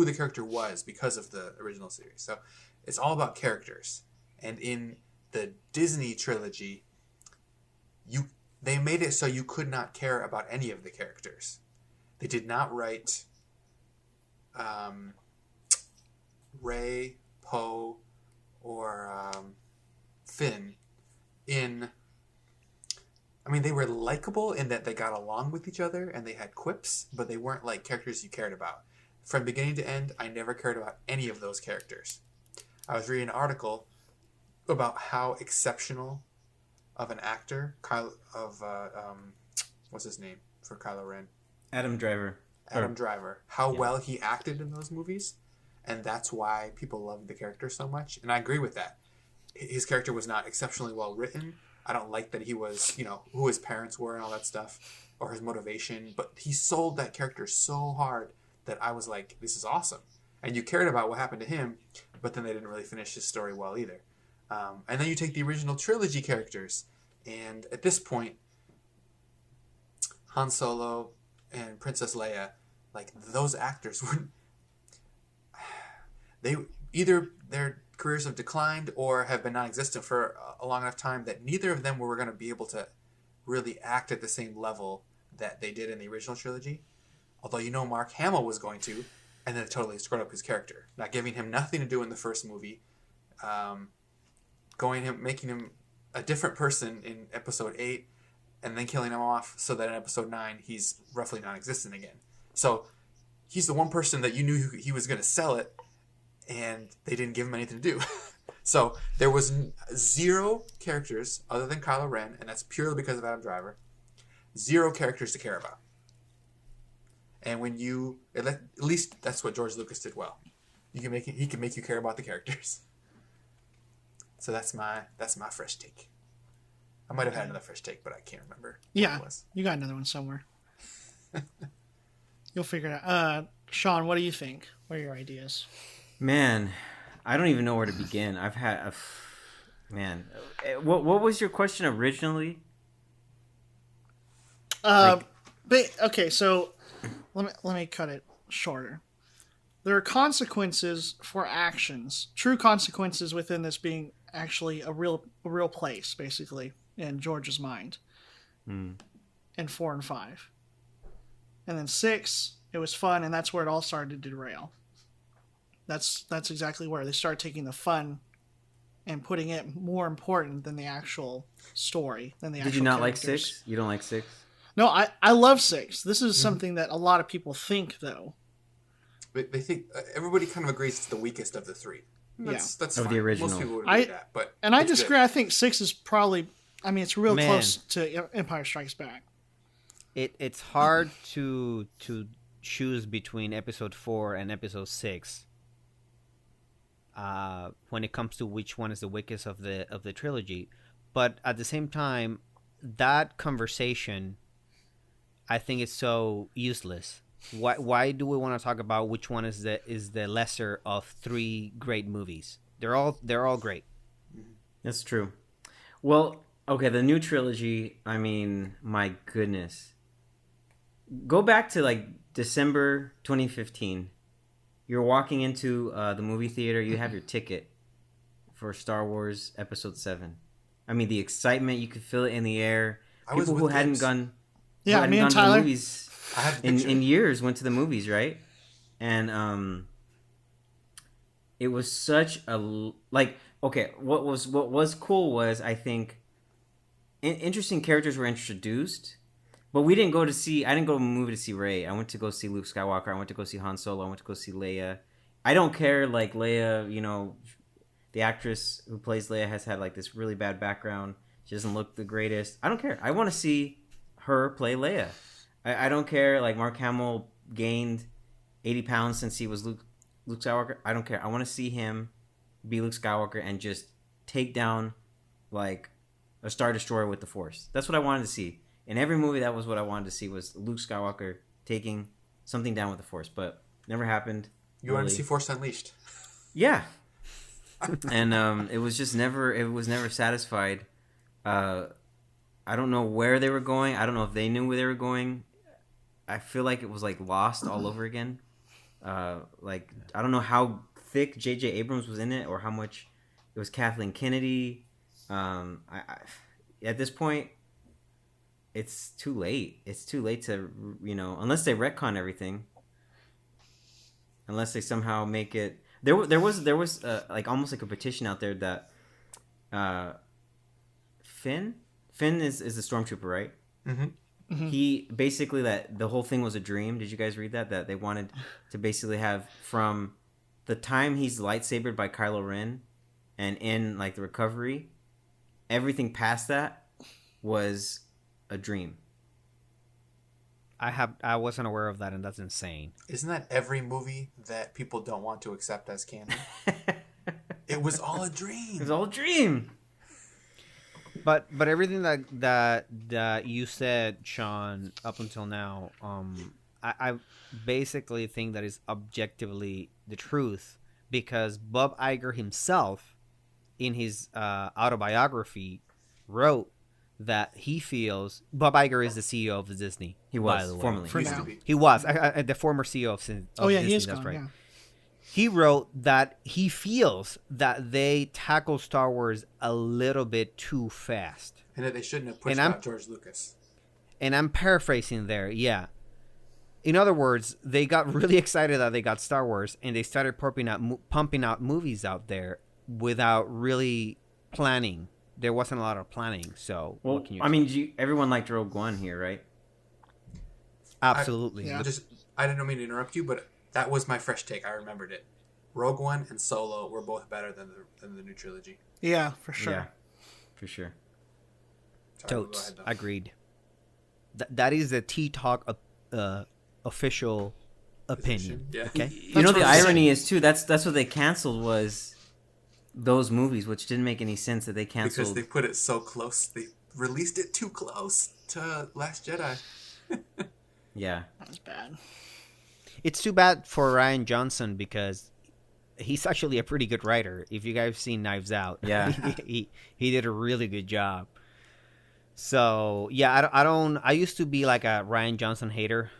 the character was because of the original series. So it's all about characters. And in the Disney trilogy, they made it so you could not care about any of the characters. They did not write Rey, Poe, or Finn in... I mean, they were likable in that they got along with each other and they had quips, but they weren't like characters you cared about. From beginning to end, I never cared about any of those characters. I was reading an article about how exceptional of an actor, what's his name for Kylo Ren? Adam Driver. How well he acted in those movies, and that's why people loved the character so much. And I agree with that. His character was not exceptionally well written, I don't like that he was, who his parents were and all that stuff, or his motivation. But he sold that character so hard that I was like, this is awesome. And you cared about what happened to him, but then they didn't really finish his story well either. And then you take the original trilogy characters, and at this point, Han Solo and Princess Leia, like those actors were, they either their careers have declined or have been non-existent for a long enough time that neither of them were going to be able to really act at the same level that they did in the original trilogy. Although Mark Hamill was going to, and then it totally screwed up his character, not giving him nothing to do in the first movie, making him a different person in episode 8, and then killing him off so that in episode 9 he's roughly non-existent again. So he's the one person that you knew he was going to sell it, and they didn't give him anything to do. So there was 0 characters other than Kylo Ren, and that's purely because of Adam Driver. 0 characters to care about. And at least that's what George Lucas did well. He can make you care about the characters. So that's my fresh take. I might have had another fresh take, but I can't remember. Yeah, what it was. You got another one somewhere. You'll figure it out. Sean, what do you think? What are your ideas? Man, I don't even know where to begin. I've had, man, what was your question originally? Okay, so let me cut it shorter. There are consequences for actions, true consequences within this being actually a real place, basically, in George's mind. In 4 and 5, and then 6, it was fun, and that's where it all started to derail. That's exactly where they start taking the fun and putting it more important than the actual story, than the actual Did you not characters. like 6? You don't like 6? No, I love 6. This is something that a lot of people think, though. They think everybody kind of agrees it's the weakest of the 3. That's of fine. the original. Most people would agree with that, but I it's disagree. good. I think 6 is probably. I mean, it's real Man. close to Empire Strikes Back. It's hard to choose between episode 4 and episode 6. When it comes to which one is the weakest of the trilogy, but at the same time, that conversation, I think, is so useless. Why do we want to talk about which one is the lesser of 3 great movies? They're all great. That's true. Well, okay, the new trilogy, I mean, my goodness. Go back to like December 2015. You're walking into the movie theater, you have your ticket for Star Wars Episode 7. I mean, the excitement, you could feel it in the air. People who hadn't gone Yeah, me and to the Tyler. movies in years went to the movies, right? And it was such a okay. What was cool was, I think, interesting characters were introduced, but we didn't go to see. I didn't go to a movie to see Rey. I went to go see Luke Skywalker. I went to go see Han Solo. I went to go see Leia. I don't care, like Leia. The actress who plays Leia has had like this really bad background. She doesn't look the greatest. I don't care. I want to see her play Leia. I don't care. Like Mark Hamill gained 80 pounds since he was Luke Skywalker. I don't care. I want to see him be Luke Skywalker and just take down like a Star Destroyer with the Force. That's what I wanted to see. In every movie, that was what I wanted to see, was Luke Skywalker taking something down with the Force. But never happened. You wanted to see Force Unleashed. Yeah. And it was just never satisfied. I don't know where they were going. I don't know if they knew where they were going. I feel like it was like Lost all over again. Like, I don't know how thick J.J. Abrams was in it, or how much it was Kathleen Kennedy. At this point, it's too late. It's too late to, unless they retcon everything. Unless they somehow make it. There was like almost like a petition out there that Finn is the stormtrooper, right? Mm-hmm. Mm-hmm. He basically, that the whole thing was a dream. Did you guys read that they wanted to basically have, from the time he's lightsabered by Kylo Ren and in like the recovery, everything past that was a dream. I wasn't aware of that, and that's insane. Isn't that every movie that people don't want to accept as canon? It was all a dream. It was all a dream. But everything that you said, Sean, up until now, I basically think that is objectively the truth, because Bob Iger himself, in his autobiography, wrote that he feels Bob Iger is the CEO of Disney. He was, by the way. formerly. For Used now. to be. He was the former CEO of Disney. Oh yeah, he is that's gone. right. Yeah. He wrote that he feels that they tackle Star Wars a little bit too fast. And that they shouldn't have pushed And I'm- out George Lucas. And I'm paraphrasing there, yeah. In other words, they got really excited that they got Star Wars, and they started pumping out movies out there without really planning. There wasn't a lot of planning, so Well, what can you I mean, everyone liked Rogue One here, right? absolutely. Yeah. I didn't mean to interrupt you, but that was my fresh take. I remembered it. Rogue One and Solo were both better than the new trilogy. Yeah, for sure. Yeah, for sure. Sorry, go Totes. ahead, though. Agreed. That is the Tea Talk official opinion. Yeah. Okay. You know, That's the what I'm irony is too. That's what they canceled was those movies, which didn't make any sense that they Because canceled. they put it so close. They released it too close to Last Jedi. Yeah, That's bad. It's too bad for Ryan Johnson, because he's actually a pretty good writer. If you guys have seen Knives Out, Yeah. he did a really good job. So yeah, I used to be like a Ryan Johnson hater.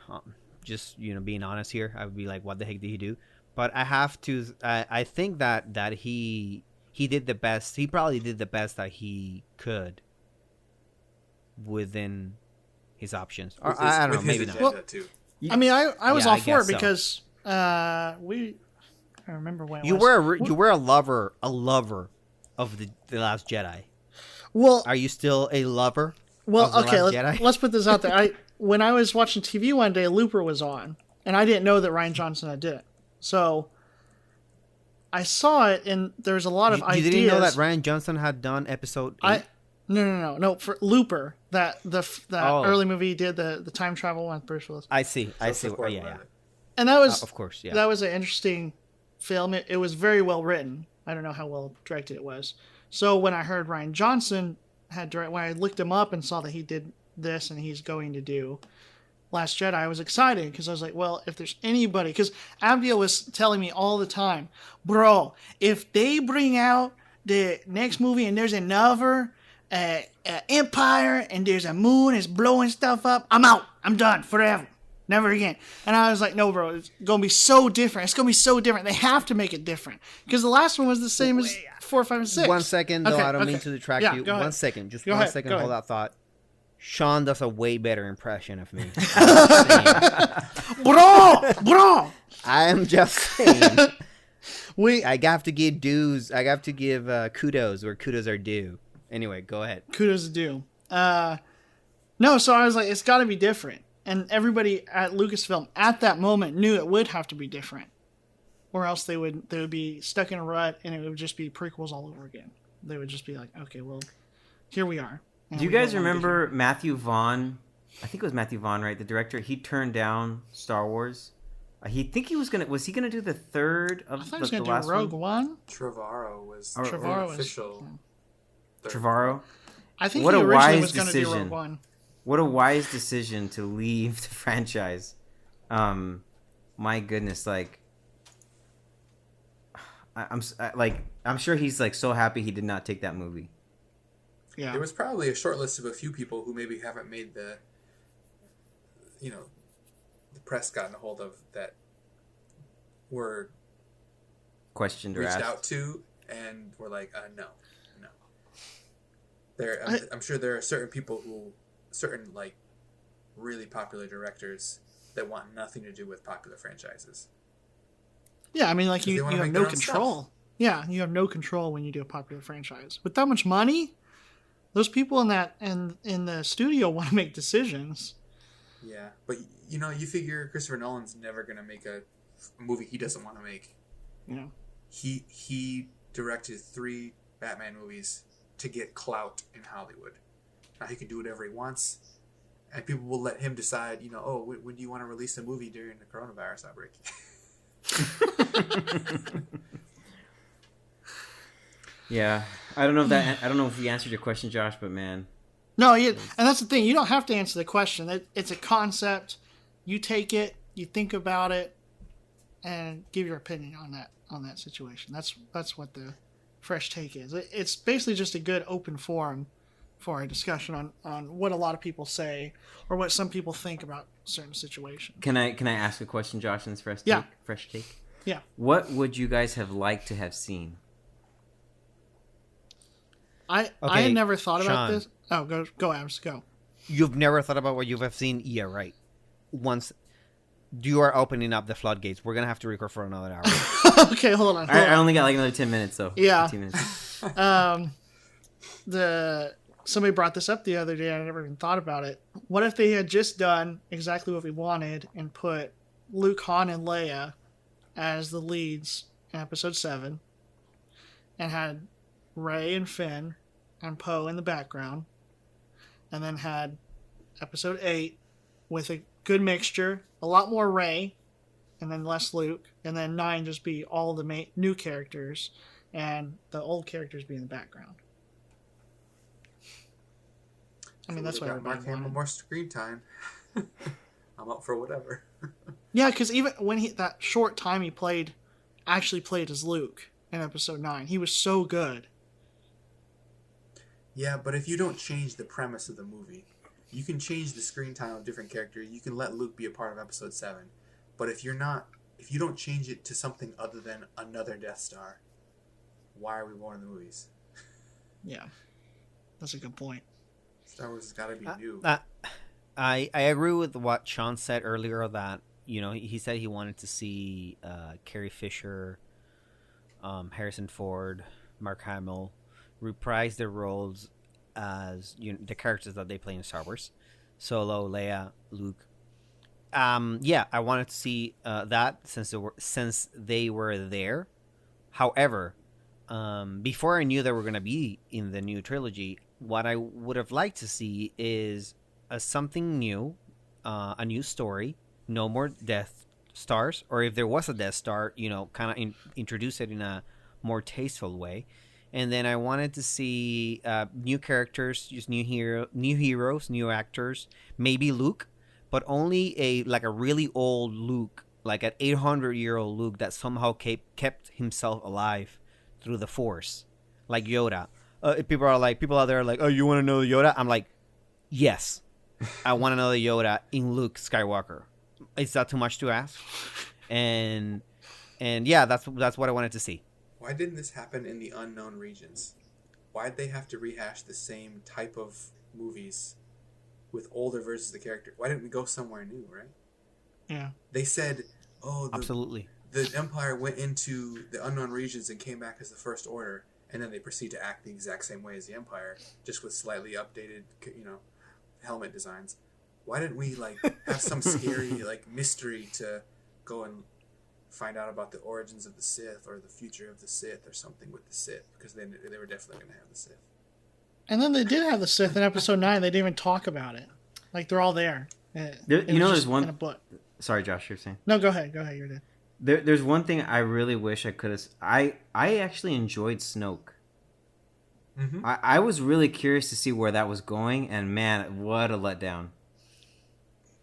Just being honest here, I would be like, what the heck did he do? But I have to. I think that he did the best. He probably did the best that he could within his options. Or With his- I don't know, with his maybe not. agenda, too. I mean, I was Yeah, all I for it guess so. because I remember when it You was. were a lover of the Last Jedi. Well, Are you still a lover? well, of The okay. Last Jedi? Let's put this out there. When I was watching TV one day, Looper was on, and I didn't know that Ryan Johnson had did it. So I saw it, and there's a lot of You ideas. didn't know that Ryan Johnson had done episode 8? No. For Looper, that Oh. early movie he did, the time travel one with Bruce Willis, I see. Joseph Yeah, yeah. Gordon-Levitt. and that was Of course, yeah. that was an interesting film. It was very well written. I don't know how well directed it was. So when I heard Ryan Johnson had direct, when I looked him up and saw that he did this and he's going to do Last Jedi, I was excited because I was like, well, if there's anybody, because Abdiel was telling me all the time, bro, if they bring out the next movie and there's another empire and there's a moon is blowing stuff up, I'm out. I'm done forever. Never again. And I was like, no, bro, it's going to be so different. It's going to be so different. They have to make it different. Because the last one was the same as 4, 5, and 6. 1 second, though. Okay, I don't mean okay. to detract Yeah, you. go ahead. 1 second. Just Go 1 ahead, second. go Hold ahead. that thought. Sean does a way better impression of me. Bro! I am just saying. We I have to give dues. I have to give kudos where kudos are due. Anyway, go ahead. kudos to do. No, so I was like, it's got to be different. And everybody at Lucasfilm at that moment knew it would have to be different, or else they would be stuck in a rut and it would just be prequels all over again. They would just be like, okay, well, here we are. And Do you we don't guys wanna be remember here. Matthew Vaughn? I think it was Matthew Vaughn, right? The director. He turned down Star Wars. Was he gonna do the third I of thought he was the going to do last Rogue one? One. Trevorrow was Or- Trevorrow was- official. third. Trevorrow. I think What he a originally wise was going to do decision. Rogue One. What a wise decision to leave the franchise. My goodness, like I'm sure he's like so happy he did not take that movie. Yeah. There was probably a short list of a few people who maybe haven't made the press gotten a hold of that were Questioned or reached asked. out to and were like, no. I'm sure there are certain like really popular directors that want nothing to do with popular franchises. Yeah, I mean, like 'Cause they you wanna have make no their own control. stuff. Yeah, you have no control when you do a popular franchise. With that much money, those people in the studio want to make decisions. Yeah, but you figure Christopher Nolan's never gonna make a movie he doesn't want to make. You know. He directed 3 Batman movies to get clout in Hollywood. Now he can do whatever he wants, and people will let him decide. When do you want to release a movie during the coronavirus outbreak? Yeah. I don't know if that. I don't know if we answered your question, Josh, but man, No, and that's the thing. You don't have to answer the question. It's a concept. You take it, you think about it, and give your opinion on that situation. That's what the fresh take is. It's basically just a good open forum for a discussion on what a lot of people say or what some people think about certain situations. can I ask a question, Josh? In this fresh take? Yeah. Fresh take. Yeah. What would you guys have liked to have seen? I had never thought about Sean. this. Oh, go, Abs, go. You've never thought about what you have seen? Yeah, right. Once you are opening up the floodgates, we're gonna have to record for another hour. Okay, hold on. I only got like another 10 minutes, so Yeah. 15 minutes. Somebody brought this up the other day. I never even thought about it. What if they had just done exactly what we wanted and put Luke, Han, and Leia as the leads in Episode 7, and had Rey and Finn and Poe in the background, and then had Episode 8 with a good mixture, a lot more Rey, and then less Luke, and then 9 just be all the new characters, and the old characters be in the background. I mean, that's what Mark everybody Hamill wanted. more screen time. I'm up for whatever. Yeah, because even when that short time he actually played as Luke in Episode 9, he was so good. Yeah, but if you don't change the premise of the movie, you can change the screen time of different characters. You can let Luke be a part of Episode 7. But if you don't change it to something other than another Death Star, why are we going to the movies? Yeah, that's a good point. Star Wars has got to be new. I agree with what Sean said earlier that, he said he wanted to see Carrie Fisher, Harrison Ford, Mark Hamill reprise their roles as the characters that they play in Star Wars. Solo, Leia, Luke. Yeah, I wanted to see that since they were there. However, before I knew they were going to be in the new trilogy, what I would have liked to see is something new, a new story, no more Death Stars, or if there was a Death Star, kind of introduce it in a more tasteful way. And then I wanted to see new characters, just new heroes, new actors, maybe Luke, but only a really old Luke, like an 800-year-old Luke that somehow kept himself alive through the Force, like Yoda. People out there are like, oh, you want to know the Yoda? I'm like, yes, I want to know the Yoda in Luke Skywalker. Is that too much to ask? And yeah, that's what I wanted to see. Why didn't this happen in the unknown regions? Why'd they have to rehash the same type of movies with older versions of the character? Why didn't we go somewhere new, right? Yeah. They said, Absolutely. The Empire went into the unknown regions and came back as the First Order, and then they proceed to act the exact same way as the Empire, just with slightly updated, helmet designs. Why didn't we have some scary mystery to go and find out about the origins of the Sith or the future of the Sith or something with the Sith? Because they were definitely going to have the Sith. And then they did have the Sith in Episode 9. They didn't even talk about it. They're all there. There's one in a book. Sorry, Josh, you're saying. No, go ahead. You're dead. There's one thing I really wish I could have. I actually enjoyed Snoke. Mm-hmm. I was really curious to see where that was going, and man, what a letdown.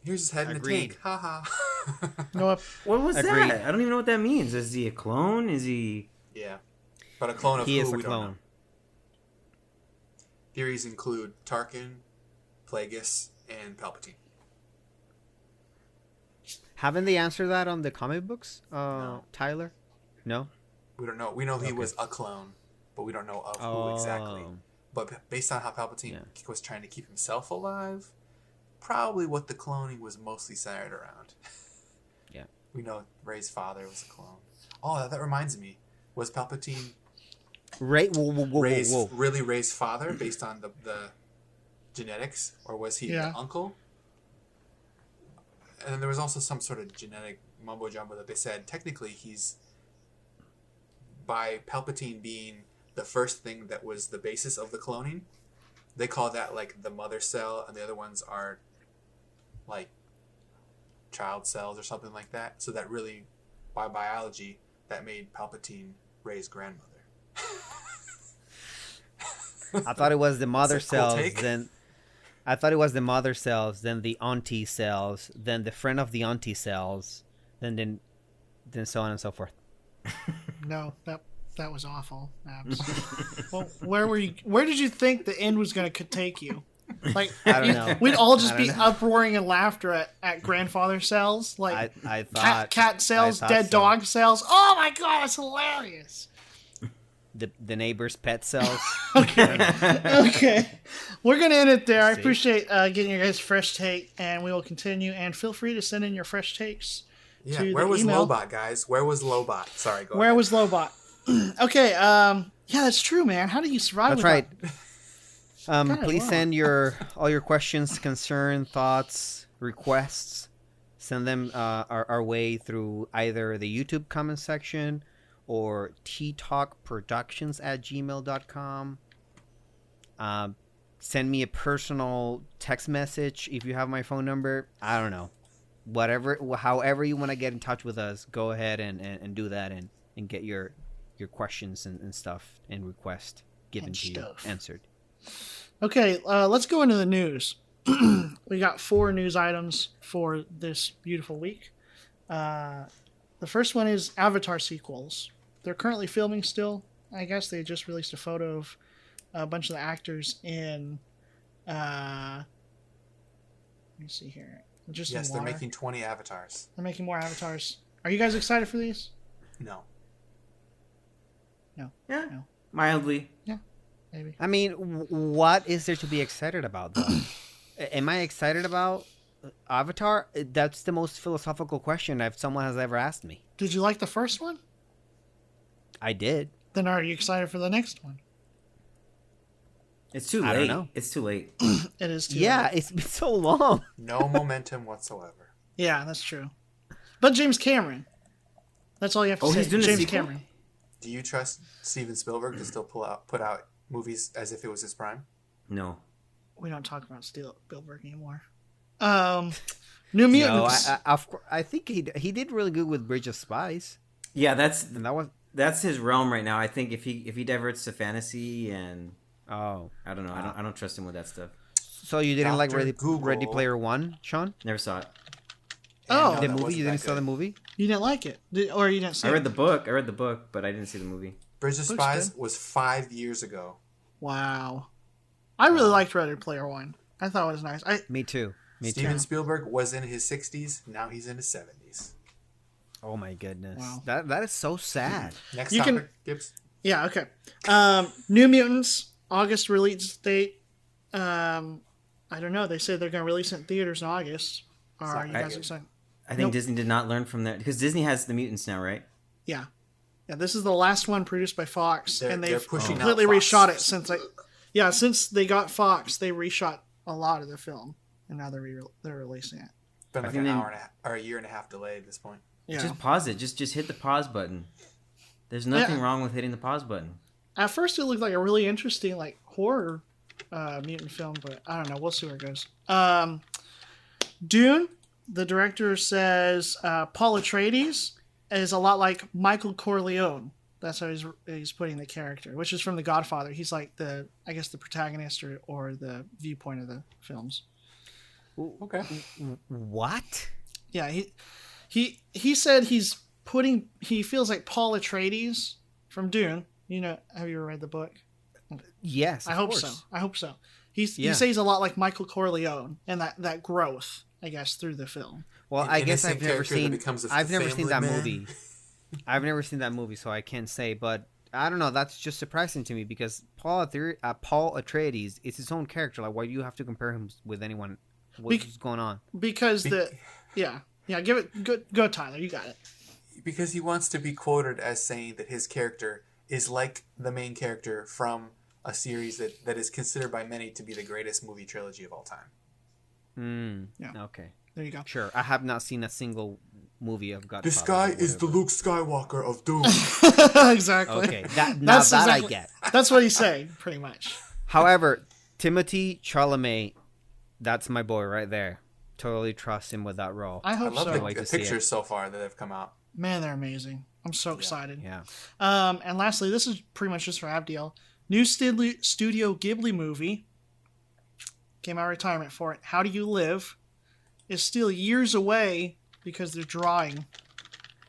Here's his head in a Agreed. tank. Ha ha. No, What was Agreed. that? I don't even know what that means. Is he a clone? Is he? Yeah. But a clone of He who, is a we don't know. clone. Theories include Tarkin, Plagueis, and Palpatine. Haven't they answered that on the comic books, No. Tyler? No? We don't know. We know he Okay. was a clone, but we don't know of who exactly. Oh. But based on how Palpatine Yeah. was trying to keep himself alive, probably what the cloning was mostly centered around. Yeah. We know Rey's father was a clone. Oh, that reminds me. Was Palpatine Rey's father based on the genetics, or was he Yeah. the uncle? And then there was also some sort of genetic mumbo jumbo that they said technically he's, by Palpatine being the first thing that was the basis of the cloning, they call that the mother cell, and the other ones are child cells or something like that. So that really, by biology, that made Palpatine Rey's grandmother. I thought it was the mother That's a cool cells, take. then I thought it was the mother cells, then the auntie cells, then the friend of the auntie cells, then so on and so forth. No, that was awful. Abs. Well, where did you think the end was going to take you? Like, I don't know. we'd all just I be don't know. uproaring in laughter at grandfather cells, like I thought cat cells, I thought dead so. dog cells. Oh my god, it's hilarious. The neighbor's pet cells. Okay, we're gonna end it there. I See? appreciate getting your guys' fresh take, and we will continue. And feel free to send in your fresh takes. Yeah, to where the was email. Lobot, guys? Where was Lobot? Sorry, go Where ahead. was Lobot? Okay, yeah, that's true, man. How do you survive? That's with right. that? Please wow. send all your questions, concern, thoughts, requests. Send them our way through either the YouTube comment section or ttalkproductions@gmail.com. Send me a personal text message if you have my phone number. I don't know. However you want to get in touch with us, go ahead and do that and get your questions and stuff and request given And to stuff. you, answered. Okay, let's go into the news. We got 4 news items for this beautiful week. The first one is Avatar sequels. They're currently filming still. I guess they just released a photo of a bunch of the actors in. Let me see here. Just Yes, in they're water. making 20 avatars. They're making more avatars. Are you guys excited for these? No. Yeah, No. mildly. Maybe. I mean, what is there to be excited about, though? Am I excited about Avatar? That's the most philosophical question someone has ever asked me. Did you like the first one? I did. Then are you excited for the next one? It's too I late. don't know. It's too late. It is too. Yeah, late. it's been so long. No momentum whatsoever. Yeah, that's true. But James Cameron. That's all you have to Oh, say. he's doing a James sequel? Cameron. Do you trust Steven Spielberg to still put out movies as if it was his prime? No. We don't talk about Spielberg anymore. New No, Mutants. I think he did really good with Bridge of Spies, Yeah, and that was that's his realm right now. I think if he diverts to fantasy and oh. I don't know. I don't trust him with that stuff. So you didn't like Dr. Google. Ready Player One, Sean? Never saw it. Oh. no, The that movie? wasn't You that didn't saw the good. movie? You didn't like it, or you didn't see I it? read the book, but I didn't see the movie. Bridge of Looks Spies good. was 5 years ago. Wow. I really liked Ready Player One. I thought it was nice. Me too. Me Steven too. Spielberg was in his 60s. Now he's in his 70s. Oh my goodness. Wow. That is so sad. Next You topic, can- Gibbs. Yeah. Okay. New Mutants August release date. I don't know. They say they're going to release it in theaters in August. Are you guys excited? I think Nope. Disney did not learn from that because Disney has the mutants now, right? Yeah. Yeah. This is the last one produced by Fox, They're- and they're they've pushing out completely Fox. reshot it since they got Fox. They reshot a lot of the film, and now they're releasing it. Been like think an they- hour and or a year and a half delay at this point. Yeah. Just pause it. Just hit the pause button. There's nothing Yeah. wrong with hitting the pause button. At first, it looked like a really interesting, like, horror mutant film, but I don't know. We'll see where it goes. Dune, the director says Paul Atreides is a lot like Michael Corleone. That's how he's putting the character, which is from The Godfather. He's like the protagonist or the viewpoint of the films. Okay. What? Yeah, he said he feels like Paul Atreides from Dune. You know, have you ever read the book? Yes. I of hope course. so. I hope so. He Yeah. says a lot like Michael Corleone and that growth, I guess, through the film. Well, An I guess innocent I've never character that seen. becomes a I've never seen that family man. movie. I've never seen that movie, so I can't say. But I don't know. That's just surprising to me because Paul Atreides is his own character. Like, why do you have to compare him with anyone? What's going on? Because give it go Tyler, you got it. Because he wants to be quoted as saying that his character is like the main character from a series that is considered by many to be the greatest movie trilogy of all time. Yeah. Okay. There you go. Sure. I have not seen a single movie of Godfather. This guy or is the whatever. Luke Skywalker of Doom. Exactly. Okay. Now That's that exactly- I get. That's what he's saying, pretty much. However, Timothy Chalamet, that's my boy right there. Totally trust him with that role. I I hope love so. Can't wait the to see it. pictures so far that have come out. Man, they're amazing. I'm so excited. Yeah. And lastly, this is pretty much just for Abdiel. New Studio Ghibli movie came out of retirement for it. How Do You Live is still years away because they're drawing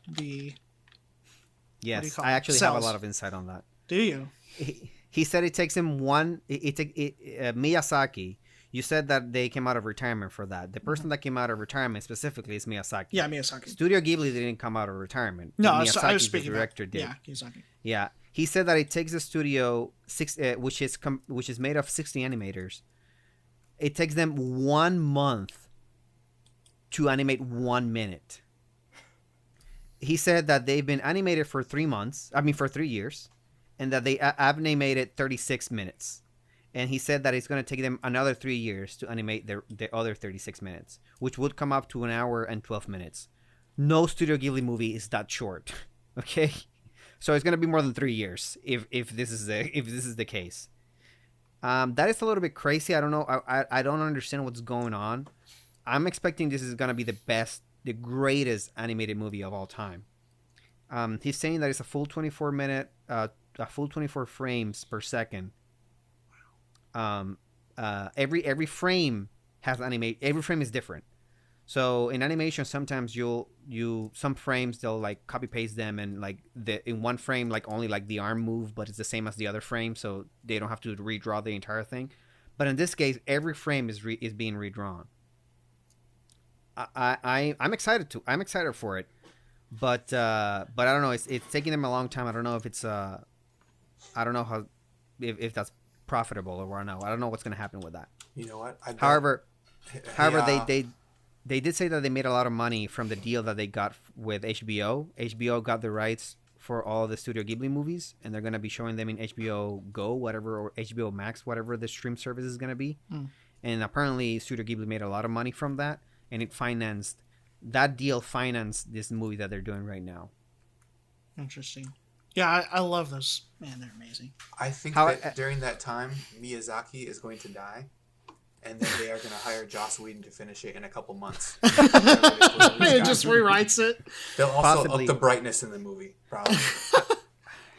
the. Yes, call I it? actually have a Cells. lot of insight on that. Do you? He said it takes him Miyazaki. You said that they came out of retirement for that. The person that came out of retirement specifically is Miyazaki. Yeah, Miyazaki. Studio Ghibli didn't come out of retirement. No, Miyazaki, I was the speaking director, about, did. Yeah, Miyazaki. Yeah, he said that it takes the studio which is made of 60 animators. It takes them 1 month to animate 1 minute. He said that they've been animated for 3 years, and that they animated 36 minutes. And he said that it's going to take them another 3 years to animate the other 36 minutes, which would come up to 1 hour and 12 minutes. No Studio Ghibli movie is that short. Okay, so it's going to be more than 3 years if this is the case. That is a little bit crazy. I don't know. I don't understand what's going on. I'm expecting this is going to be the greatest animated movie of all time. He's saying that it's a full 24 frames per second. Every frame has every frame is different. So in animation, sometimes some frames they'll like copy paste them, and like in one frame like only like the arm move, but it's the same as the other frame, so they don't have to redraw the entire thing. But in this case, every frame is being redrawn. I'm excited for it, but I don't know. It's taking them a long time. I don't know if it's I don't know how if that's profitable or not. I don't know what's going to happen with that. You know what? However, Yeah. they did say that they made a lot of money from the deal that they got with HBO. HBO got the rights for all the Studio Ghibli movies, and they're going to be showing them in HBO Go, whatever, or HBO Max, whatever the stream service is going to be. And apparently, Studio Ghibli made a lot of money from that, and that deal financed this movie that they're doing right now. Interesting. Yeah, I love those. Man, they're amazing. I think that during that time, Miyazaki is going to die, and then they are going to hire Joss Whedon to finish it in a couple months. It just rewrites it. They'll also Possibly. up the brightness in the movie, probably.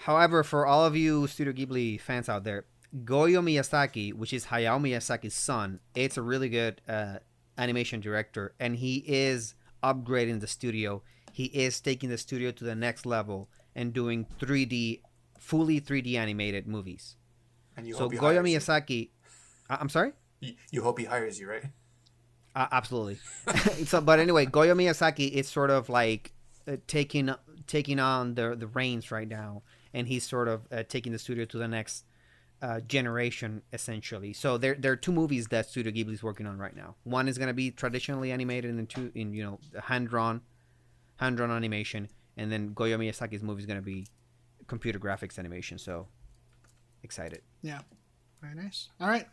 However, for all of you Studio Ghibli fans out there, Goyo Miyazaki, which is Hayao Miyazaki's son, it's a really good animation director, and he is upgrading the studio. He is taking the studio to the next level and doing fully 3D animated movies. And you So hope he Goyo hires you. Miyazaki, I'm sorry? You hope he hires you, right? Absolutely. But anyway, Goyo Miyazaki is sort of like taking on the reins right now, and he's sort of taking the studio to the next generation, essentially. So there are 2 movies that Studio Ghibli is working on right now. One is going to be traditionally animated, and hand-drawn animation, and then Goyo Miyazaki's movie is going to be computer graphics animation. So excited. Yeah. Very nice. All right.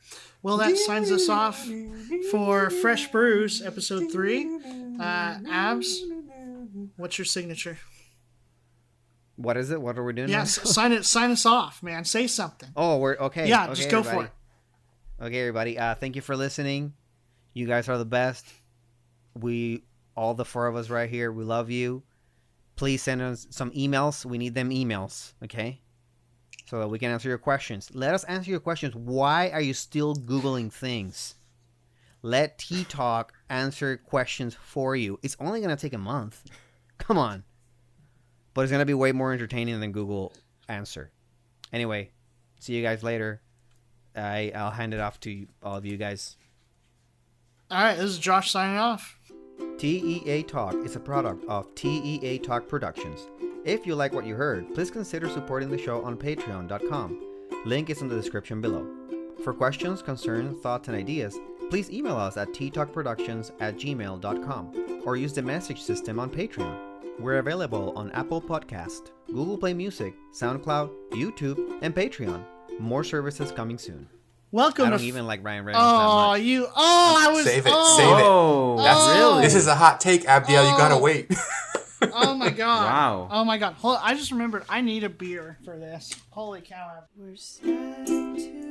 Well, that signs us off for Fresh Brews, episode 3. Abs, what's your signature? What is it? What are we doing? Yeah, now? sign us off, man. Say something. Oh, we're okay. Yeah, okay, just go everybody. for it. Okay, everybody. Thank you for listening. You guys are the best. All the 4 of us right here, we love you. Please send us some emails. We need them emails, okay? So that we can answer your questions. Let us answer your questions. Why are you still Googling things? Let T-Talk answer questions for you. It's only going to take a month. Come on. But it's going to be way more entertaining than Google answer. Anyway, see you guys later. I'll hand it off to all of you guys. All right, this is Josh signing off. TEA Talk is a product of TEA Talk Productions. If you like what you heard, please consider supporting the show on patreon.com. Link is in the description below. For questions, concerns, thoughts, and ideas, please email us at ttalkproductions@gmail.com or use the message system on Patreon. We're available on Apple Podcast, Google Play Music, SoundCloud, YouTube, and Patreon. More services coming soon. Welcome I to. don't even like Ryan Reynolds that much. I was. Save it. Oh, Save it. Oh, That's really? This is a hot take, Abdiel. You gotta wait. Oh my god. Wow. Oh my god. Hold on, I just remembered I need a beer for this. Holy cow. We're sad to